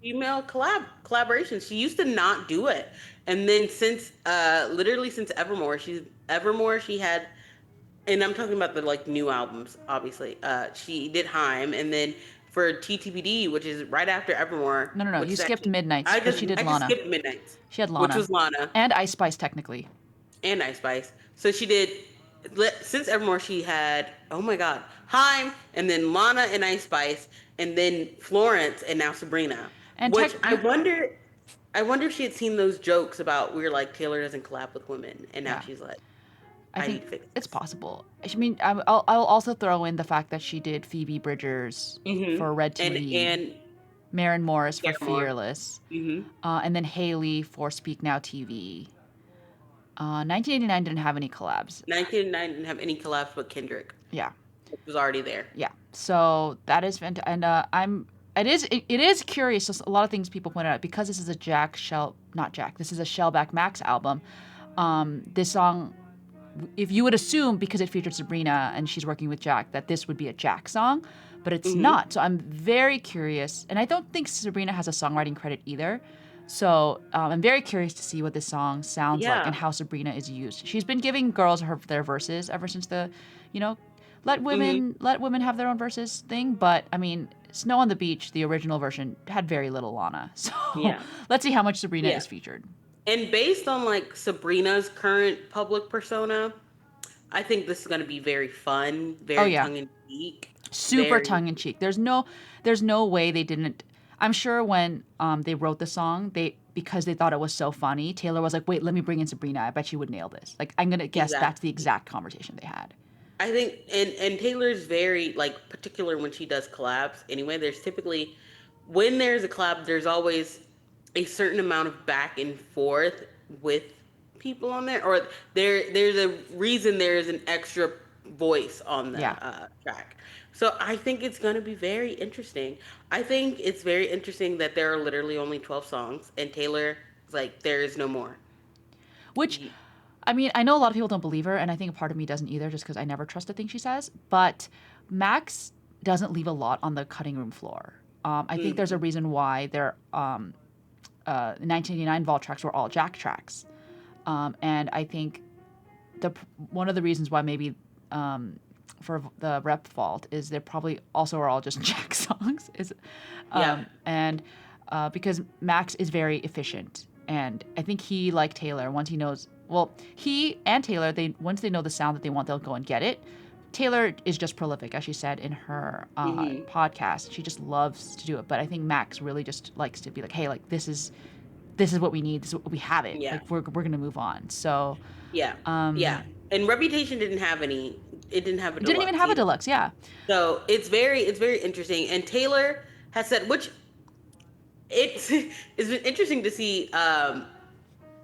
female collaborations. She used to not do it. And then since literally since Evermore she had, and I'm talking about the like new albums, obviously. She did Heim, and then for TTPD, which is right after Evermore, No, no, no. which You is skipped actually Midnights because she did I just Lana. skipped Midnights, She had which Lana. was Lana And Ice Spice, technically. and Ice Spice. So she did since Evermore she had, oh my god, Heim, and then Lana and Ice Spice, and then Florence, and now Sabrina. And Which tech, you, I wonder if she had seen those jokes about we're like Taylor doesn't collab with women, and now yeah. she's like, I I think need to fix it's this. possible. I mean, I'll also throw in the fact that she did Phoebe Bridgers for Red TV, And Maren Morris for Paramore. Fearless, Mm-hmm. and then Haley for Speak Now TV. 1989 didn't have any collabs. 1999 didn't have any collabs but Kendrick. Yeah, It was already there. yeah. So that is fantastic, and I'm. It is curious. Just a lot of things people pointed out because this is a Jack Shell, not Jack. This is a Shellback Max album. This song, if you would assume because it featured Sabrina and she's working with Jack that this would be a Jack song, but it's Mm-hmm. not. So I'm very curious, and I don't think Sabrina has a songwriting credit either. So I'm very curious to see what this song sounds like and Yeah. how Sabrina is used. She's been giving girls their verses ever since the, you know, Mm-hmm. let women have their own verses thing. But I mean, Snow on the Beach, the original version, had very little Lana. So Yeah. let's see how much Sabrina Yeah. is featured. And based on like Sabrina's current public persona, I think this is going to be very fun, Oh very yeah, tongue in cheek, super very. tongue in cheek. There's no way they didn't. I'm sure when they wrote the song, they because they thought it was so funny, Taylor was like, "Wait, let me bring in Sabrina. I bet she would nail this." Like I'm gonna guess that's the Exactly. exact conversation they had. I think, and Taylor's very like particular when she does collabs. Anyway, there's typically when there's a collab, there's always a certain amount of back and forth with people on there, or there's a reason there's an extra voice on the Yeah, track. So I think it's going to be very interesting. I think it's very interesting that there are literally only 12 songs, and Taylor is like, there is no more. which I mean, I know a lot of people don't believe her, and I think a part of me doesn't either, just because I never trust a thing she says. But Max doesn't leave a lot on the cutting room floor. I think there's a Mhm. reason why their 1989 vault tracks were all Jack tracks, and I think the one of the reasons why maybe for the rep fault is they probably also are all just Jack songs is Yeah. and because Max is very efficient and I think he like Taylor once he knows well he and Taylor they once they know the sound that they want they'll go and get it. Taylor is just prolific, as she said in her Hmm. podcast. She just loves to do it, but I think Max really just likes to be like, "Hey, like this is what we need. This is what we have it. Yeah. Like we're gonna move on." So Yeah. um, Yeah. And Reputation didn't have any. It didn't have a it didn't even deluxe have a either. deluxe. Yeah. So it's very interesting. And Taylor has said, which it's it's been interesting to see.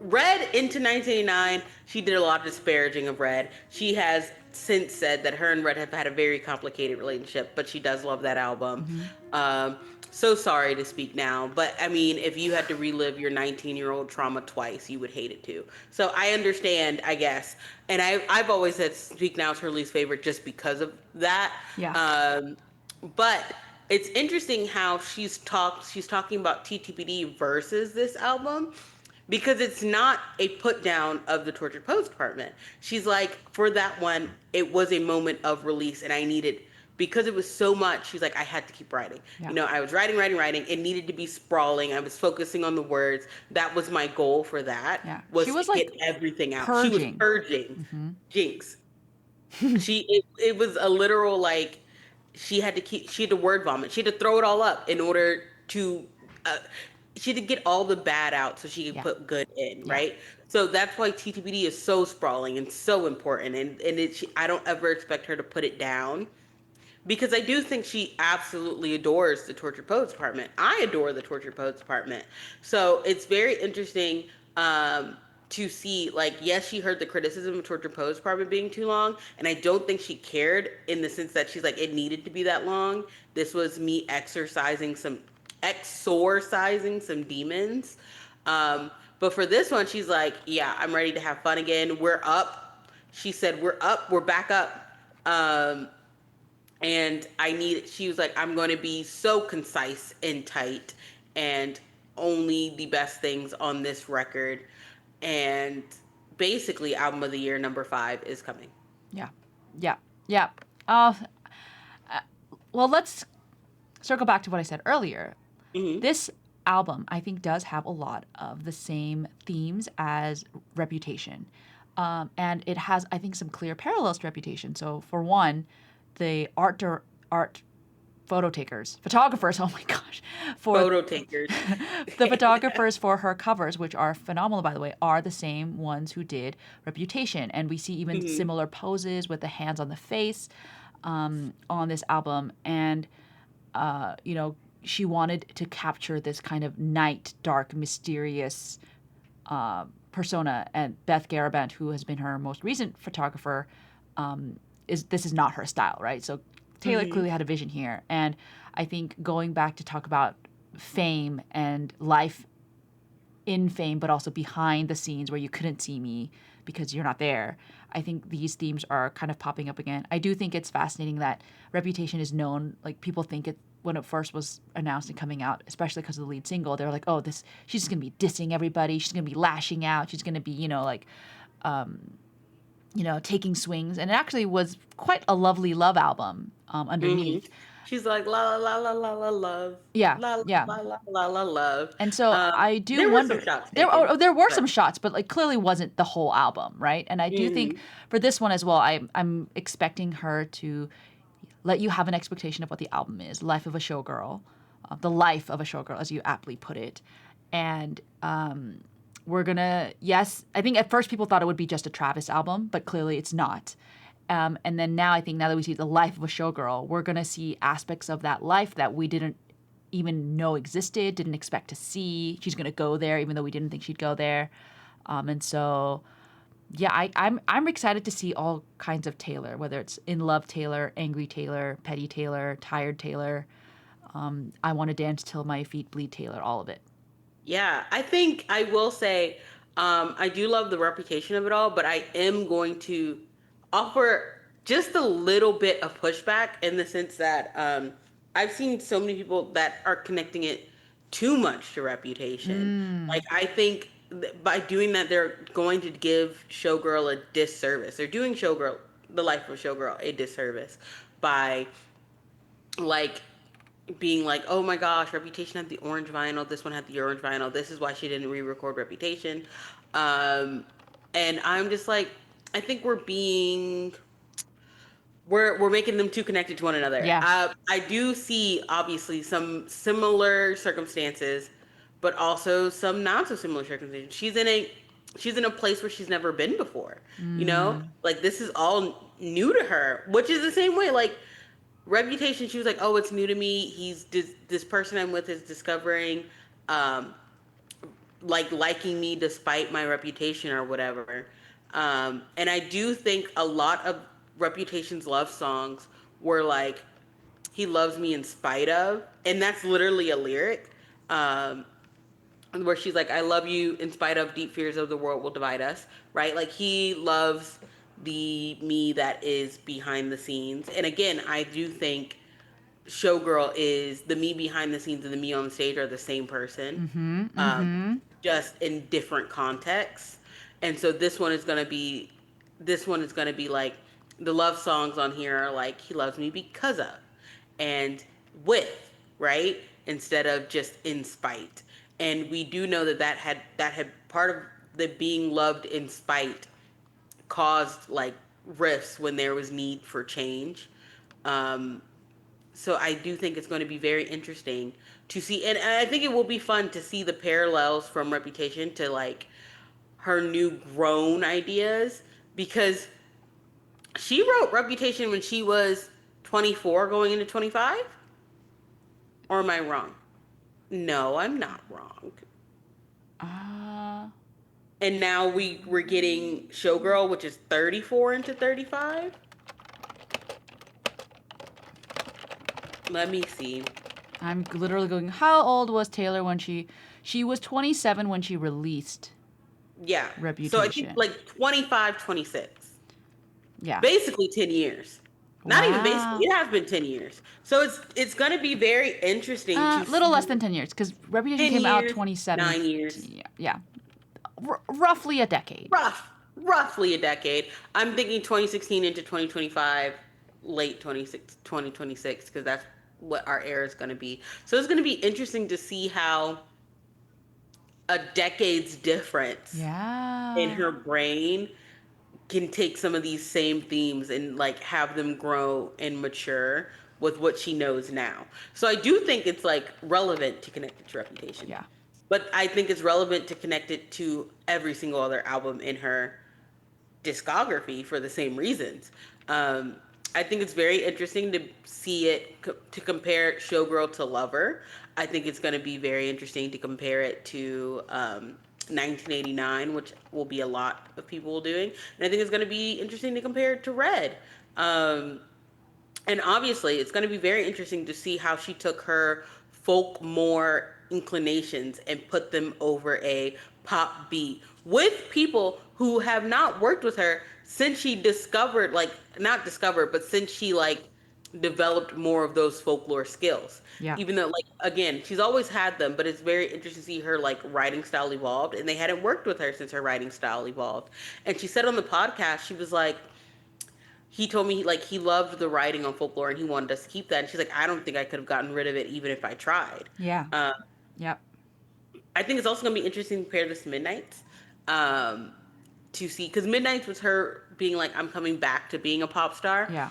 Red into 1989, she did a lot of disparaging of Red. She has since said that her and Red have had a very complicated relationship, but she does love that album. Hmm. Um, so sorry to speak now, but I mean, if you had to relive your 19-year-old trauma twice, you would hate it too. So I understand, I guess. And I've always said Speak Now is her least favorite just because of that. Yeah. Um, but it's interesting how she's talking about TTPD versus this album because it's not a put down of the Tortured Poets Department. She's like, for that one, it was a moment of release, and I needed because it was so much. She's like, I had to keep writing. Yeah. You know, I was writing. It needed to be sprawling. I was focusing on the words. That was my goal for that Yeah. She was to was like get everything out. She was purging. purging Hmm. Jinx. It was a literal like she had to word vomit. She had to throw it all up in order to uh, she had to get all the bad out so she could Yeah. put good in, Yeah. right? So that's why TTPD is so sprawling and so important, I don't ever expect her to put it down because I do think she absolutely adores the Tortured Poets Department. I adore the Tortured Poets Department. So it's very interesting to see, like, yes, she heard the criticism of Tortured Poets Department being too long, and I don't think she cared in the sense that she's like, it needed to be that long. This was me exorcising some demons. But for this one, she's like, yeah, I'm ready to have fun again. We're up. She said, we're up. We're back up. And she was like, I'm going to be so concise and tight and only the best things on this record. And basically, album of the year number 5 is coming. Yeah. Yeah. Yeah. Uh, well, let's circle back to what I said earlier. Hmm. This album, I think, does have a lot of the same themes as Reputation. And it has, I think, some clear parallels to Reputation. So, for one, the art photo takers, photographers, oh my gosh, for Photo takers. the photographers for her covers, which are phenomenal, by the way, are the same ones who did Reputation. And we see even Hmm. similar poses with the hands on the face on this album. And she wanted to capture this kind of night, dark, mysterious persona. And Beth Garabant, who has been her most recent photographer, this is not her style, right? So Taylor Hmm. clearly had a vision here. And I think going back to talk about fame and life in fame, but also behind the scenes where you couldn't see me because you're not there. I think these themes are kind of popping up again. I do think it's fascinating that Reputation is known, like people think it when it first was announced and coming out, especially because of the lead single, they were like, oh, this she's just gonna be dissing everybody, she's gonna be lashing out, she's gonna be, taking swings. And it actually was quite a lovely love album Hmm. underneath. She's like la la la la la love, Yeah, la yeah. la la la la love. And so I do There were some wonder. shots There taken, there were but some shots, but like clearly wasn't the whole album, right? And I do think hmm. for this one as well, I'm expecting her to let you have an expectation of what the album is, life of a showgirl, the life of a showgirl, as you aptly put it, and we're gonna yes, I think at first people thought it would be just a Travis album, but clearly it's not. And then now I think now that we see the life of a showgirl, we're gonna see aspects of that life that we didn't even know existed, didn't expect to see. She's gonna go there, even though we didn't think she'd go there. And so, yeah, I'm excited to see all kinds of Taylor, whether it's in love Taylor, angry Taylor, petty Taylor, tired Taylor. I want to dance till my feet bleed Taylor, all of it. Yeah, I think I will say I do love the reputation of it all, but I am going to offer just a little bit of pushback in the sense that I've seen so many people that are connecting it too much to reputation. Like, Mm. I think by doing that, they're going to give Showgirl a disservice. They're doing Showgirl, the life of Showgirl, a disservice by like being like, oh my gosh, Reputation had the orange vinyl. This one had the orange vinyl. This is why she didn't re-record Reputation. Um, and I'm just like, I think we're making them too connected to one another. Yeah. I do see obviously some similar circumstances, but also some not so similar circumstances. She's in a place where she's never been before. Mm. Like this is all new to her, which is the same way. Like Reputation, she was like, "Oh, it's new to me. This person I'm with is discovering, um, like liking me despite my reputation or whatever." And I do think a lot of Reputation's love songs were like, "He loves me in spite of," and that's literally a lyric. Um, where she's like, I love you in spite of deep fears of the world will divide us, right? Like he loves the me that is behind the scenes. And again, I do think Showgirl is the me behind the scenes and the me on the stage are the same person, Mm-hmm. um, Mm-hmm. just in different contexts. And so this one is gonna be like the love songs on here are like he loves me because of and with, right, instead of just in spite. And we do know that had part of the being loved in spite caused like rifts when there was need for change. Um, so I do think it's going to be very interesting to see, and I think it will be fun to see the parallels from Reputation to like her new grown ideas because she wrote Reputation when she was 24 going into 25, or am I wrong? No, I'm not wrong. Uh, And now we're getting Showgirl, which is 34 into 35. Let me see. I'm literally going, how old was Taylor when she was 27 when she released Yeah. So I think Reputation. like 25, 26. Yeah. Basically 10 years. Not even basically. Wow. It has been 10 years. So it's going to be very interesting to Little less see than 10 years because Reputation 10 came out years, 2017. 9 years, Yeah. Yeah. Roughly a decade. roughly a decade. I'm thinking 2016 into 2025, late 2026, because that's what our era is going to be. So it's going to be interesting to see how a decade's difference in Yeah. her brain can take some of these same themes and like have them grow and mature with what she knows now. So I do think it's like relevant to connect it to Reputation. Yeah. But I think it's relevant to connect it to every single other album in her discography for the same reasons. Um, I think it's very interesting to see it to compare Showgirl to Lover. I think it's going to be very interesting to compare it to 1989, which will be a lot of people doing, and I think it's going to be interesting to compare it to Red. Um, and obviously it's going to be very interesting to see how she took her folk more inclinations and put them over a pop beat with people who have not worked with her since she discovered, like, not discovered, but since she like developed more of those folklore skills. Yeah. Even though, like, again, she's always had them, but it's very interesting to see her like writing style evolved, and they hadn't worked with her since her writing style evolved. And she said on the podcast, she was like, he told me like he loved the writing on folklore and he wanted us to keep that. And she's like, I don't think I could have gotten rid of it even if I tried. Yeah. Uh, Yep. I think it's also going to be interesting to compare this to Midnight's, um, to see, because Midnight's was her being like, I'm coming back to being a pop star, Yeah.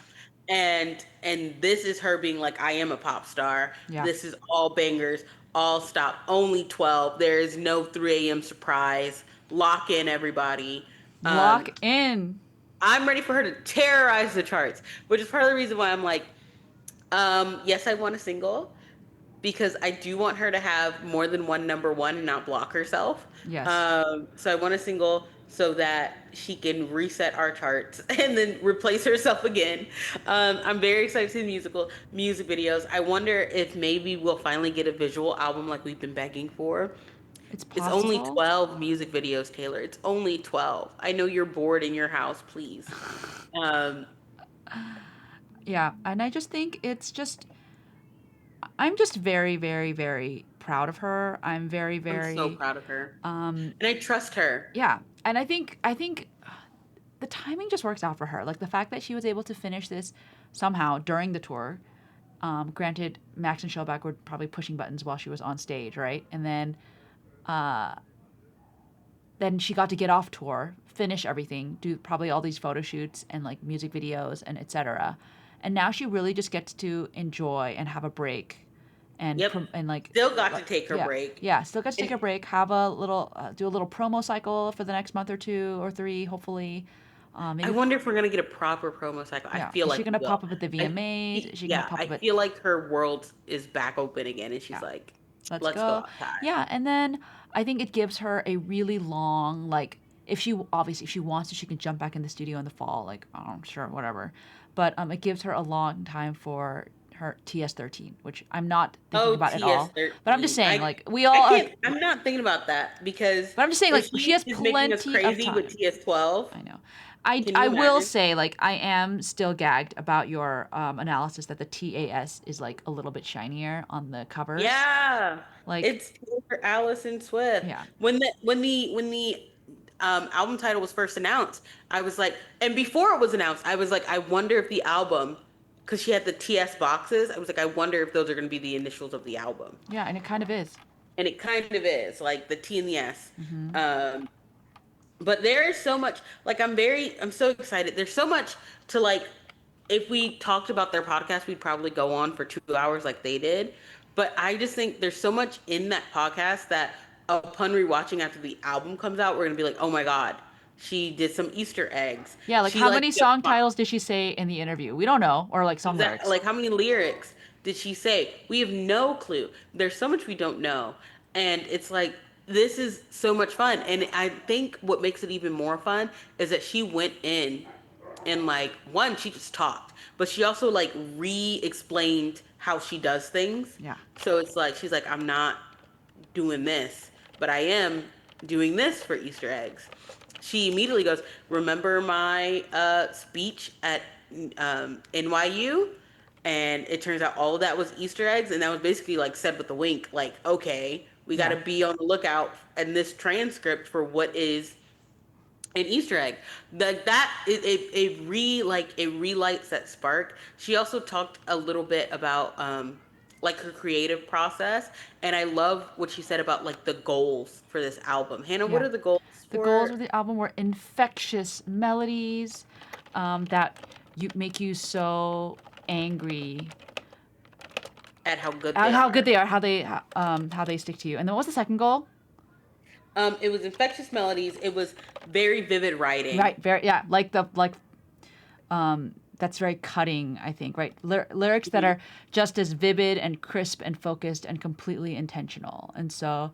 and this is her being like, I am a pop star. Yeah. This is all bangers, all stop, only 12. There is no 3 a.m. surprise. Lock in, everybody. Lock in. I'm ready for her to terrorize the charts, which is part of the reason why I'm like, yes, I want a single because I do want her to have more than one number one and not block herself. Yes. So I want a single so that she can reset our charts and then replace herself again. I'm very excited to see the music videos. I wonder if maybe we'll finally get a visual album like we've been begging for. It's It's only possible. 12 music videos, Taylor. It's only 12. I know you're bored in your house, please. Um, Yeah. And I just think it's just, I'm just very, very, very proud of her. I'm very, I'm so very, proud of her. um, And I trust her. yeah. And I think the timing just works out for her. Like the fact that she was able to finish this somehow during the tour. Granted, Max and Shellback were probably pushing buttons while she was on stage, right? And then she got to get off tour, finish everything, do probably all these photo shoots and like music videos and etc. And now she really just gets to enjoy and have a break, and Yep. like Still got to take her yeah, break. yeah, still gets to take And a break, have a little do a little promo cycle for the next month or two or three, hopefully. I Maybe wonder if we're gonna get a proper promo cycle. I yeah, feel is she like we gonna will. pop up at the VMAs? Is she gonna Yeah, pop I up at feel like her world is back open again, and she's yeah? like, Let's "Let's go go. outside." Yeah, and then I think it gives her a really long like if she obviously if she wants to she can jump back in the studio in the fall like oh sure whatever, but it gives her a long time for her TS13, which I'm not thinking Oh, about at all. But I'm just TS13. saying I like we I all are. can't. I'm not thinking about that because But I'm just saying if like she she has is making us plenty of crazy with time. TS12, I know. I, can you I will imagine? say like I am still gagged about your analysis that the TAS is like a little bit shinier on the covers. Yeah, Like it's Taylor Allison Swift. yeah. When the album title was first announced, I was like, and before it was announced, I was like, I wonder if the album, because she had the TS boxes, I was like, I wonder if those are going to be the initials of the album, Yeah, and it kind of is. and it kind of is, like the T and the S. Mhm. Um, but there is so much, like, I'm so excited. There's so much to like. If we talked about their podcast, we'd probably go on for 2 hours like they did. But I just think there's so much in that podcast that upon rewatching after the album comes out, we're gonna be like, oh my god, she did some Easter eggs. Yeah, like She how like many song titles did she say in the interview? We don't know, or like song exactly, lyrics. like how many lyrics did she say? We have no clue. There's so much we don't know, and it's like this is so much fun. And I think what makes it even more fun is that she went in and like one she just talked, but she also like re-explained how she does things. Yeah. So it's like she's like, I'm not doing this, but I am doing this for Easter eggs. She immediately goes, remember my speech at NYU, and it turns out all of that was Easter eggs, and that was basically like said with a wink, like, okay, we got Yeah. to be on the lookout in this transcript for what is an Easter egg. Like that, it relights that spark. She also talked a little bit about like her creative process, and I love what she said about like the goals for this album. Hannah, what Yeah. are the goals The goals for of the album were infectious melodies that you make you so angry at how good at they how good are? they are, how they stick to you. And then what was the second goal? It was infectious melodies. It was very vivid writing. Right, very yeah, like the like that's very cutting, I think, right? Lyrics that Mhm. are just as vivid and crisp and focused and completely intentional. And so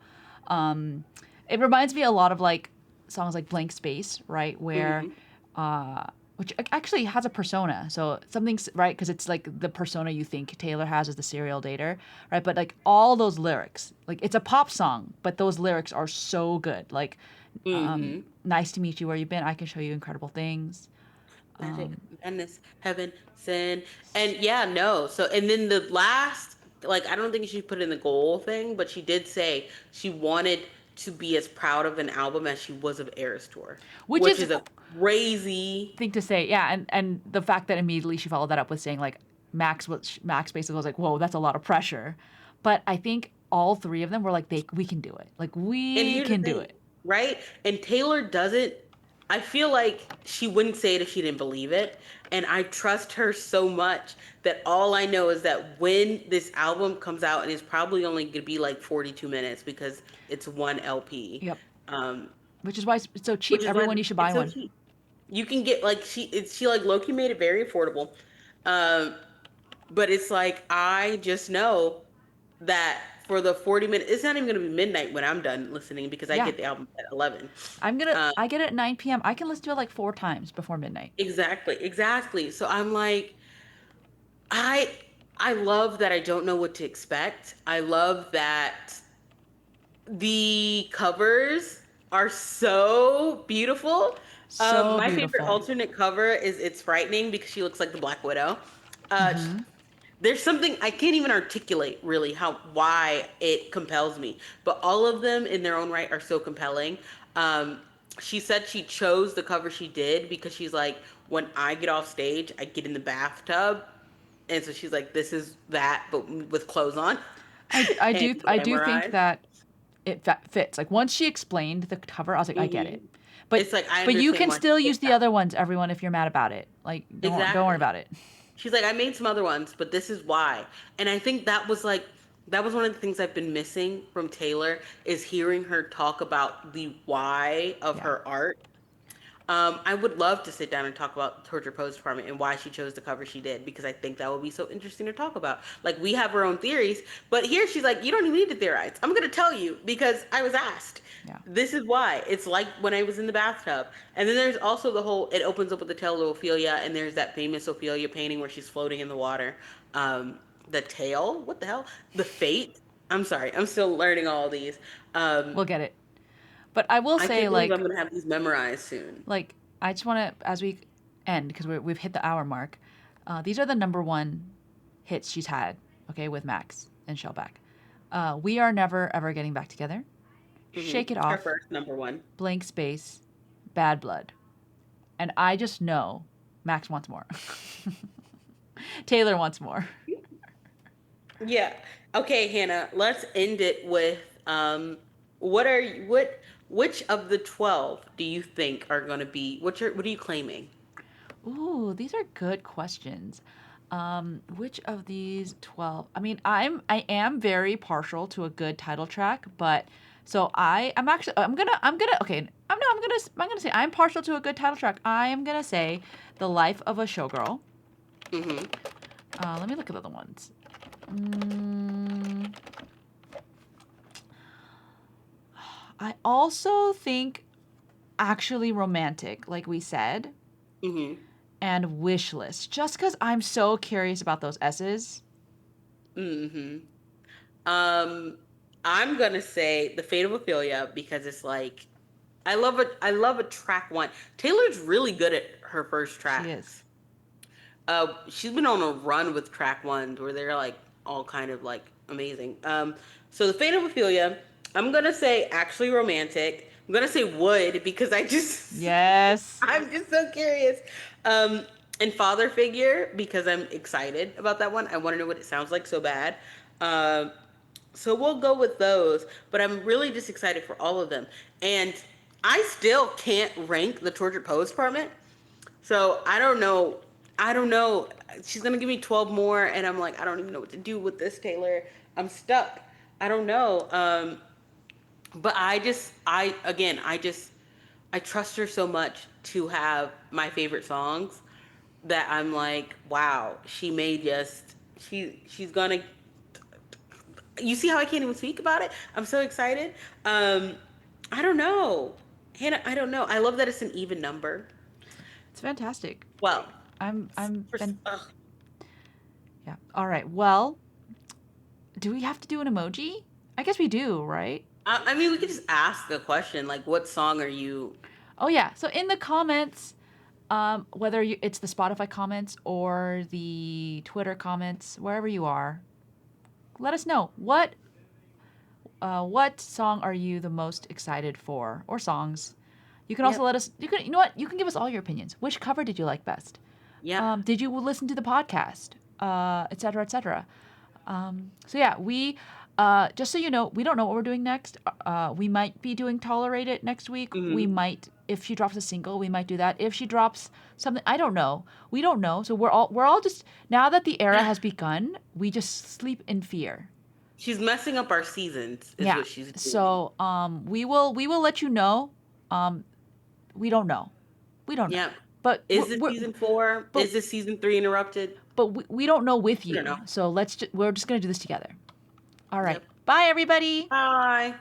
um, it reminds me a lot of like songs like Blank Space, right? Where, Mhm. which actually has a persona. So something's right because it's like the persona you think Taylor has as the serial dater, right? But like all those lyrics, like it's a pop song, but those lyrics are so good. Like, Mhm. nice to meet you where you've been. I can show you incredible things. Magic, madness, heaven, sin, and yeah, no. So, and then the last, like, I don't think she put in the goal thing, but she did say she wanted to be as proud of an album as she was of Eras Tour, Which which is is a crazy. thing to say. Yeah, and the fact that immediately she followed that up with saying like Max basically was like, "Whoa, that's a lot of pressure." But I think all three of them were like, we can do it. Like And we here's the can do thing, it." right? And Taylor doesn't, I feel like she wouldn't say it if she didn't believe it. And I trust her so much that all I know is that when this album comes out, and it's probably only going to be like 42 minutes because it's one LP, Yep. um, Which is why it's so which cheap. is why Everyone, you should buy it's so one. cheap. You can get like she like Loki made it very affordable. Um, but it's like I just know that for the 40 minutes, it's not even going to be midnight when I'm done listening because I Yeah. get the album at 11. I Um, get it at 9 p.m. I can listen to it like 4 times before midnight. exactly, exactly. So I'm like, I I love that I don't know what to expect. I love that the covers are so beautiful. So My favorite beautiful. alternate cover is It's Frightening because she looks like the Black Widow. Uh, there's something I can't even articulate really how why it compels me, but all of them in their own right are so compelling. Um, she said she chose the cover she did because she's like, when I get off stage, I get in the bathtub, and so she's like, this is that, but with clothes on and I do think glamorized. that fits. Like once she explained the cover, I was like, I get it. Hmm. But It's like I you understand can why she still use picked the that. other ones, everyone, if you're mad about it. Like don't worry Exactly. about it. She's like, I made some other ones, but this is why. And I think that was like that was one of the things I've been missing from Taylor is hearing her talk about the why of Yeah. her art. I would love to sit down and talk about Torture Pose Department and why she chose the cover she did because I think that would be so interesting to talk about. Like we have our own theories, but here she's like, you don't even need to theorize. I'm gonna tell you because I was asked. Yeah. This is why. It's like when I was in the bathtub. And then there's also the whole it opens up with the tale of Ophelia and there's that famous Ophelia painting where she's floating in the water. The tail? What the hell? The fate? I'm sorry, I'm still learning all these. Um, We'll get it. But I will I say can't believe I'm like gonna have these memorized soon. I just want to as we end because we've hit the hour mark. These are the number one hits she's had. Okay, with Max and Shellback. We are never ever getting back together. Shake it Her off. first number one. Blank space. Bad blood. And I just know Max wants more. Taylor wants more. Yeah. Okay, Hannah, let's end it with what are you, which of the 12 do you think are going to be what are you claiming? Ooh, these are good questions. Which of these 12? I mean, I am very partial to a good title track, but so I'm actually I'm gonna okay, I'm gonna say I'm partial to a good title track. I am gonna say The Life of a Showgirl. Mhm. Let me look at the other ones. Mm, I also think Actually Romantic, like we said, Mhm. and Wish List, just because I'm so curious about those S's. Mhm. Um I'm going to say The Fate of Ophelia because it's like I love a track one. Taylor's really good at her first She is. tracks. She's been on a run with track ones where they're like all kind of like amazing. So the Fate of Ophelia, I'm gonna say actually romantic. I'm gonna say would because I just Yes. I'm just so curious. Um, and father figure because I'm excited about that one. I want to know what it sounds like so bad. Um, so we'll go with those, but I'm really just excited for all of them. And I still can't rank the Tortured Poets Department. So I don't know. I don't know. She's gonna give me 12 more, and I'm like, I don't even know what to do with this, Taylor. I'm stuck. I don't know. But I trust her so much to have my favorite songs that I'm like, wow, she may just she's gonna. You see how I can't even speak about it? I'm so excited. Um, I don't know, Hannah. I don't know. I love that it's an even number. It's fantastic. Well, I'm for, fan- ugh, yeah. All right. Well, do we have to do an emoji? I guess we do, right? I mean, we could just ask a question like, "What song are you?" Oh yeah. So in the comments, whether it's the Spotify comments or the Twitter comments, wherever you are, let us know what song are you the most excited for, or songs. You can also Yep, let us. You know what? You can give us all your opinions. Which cover did you like best? yep. Did you listen to the podcast? Et cetera, et cetera. So yeah, we just so you know, we don't know what we're doing next. We might be doing Tolerate It next week. We Hmm. might, if she drops a single, we might do that. If she drops something, I don't know. We don't know. So we're all just, now that the era has begun, we just sleep in fear. She's messing up our seasons, is Yeah. what she's doing. So we will let you know. Um, we don't know. We don't know. Yep. But Is this season 4? but Is this season 3 interrupted? we don't know with I don't you. know. So we're just gonna do this together. All right. Yep. Bye everybody. Bye.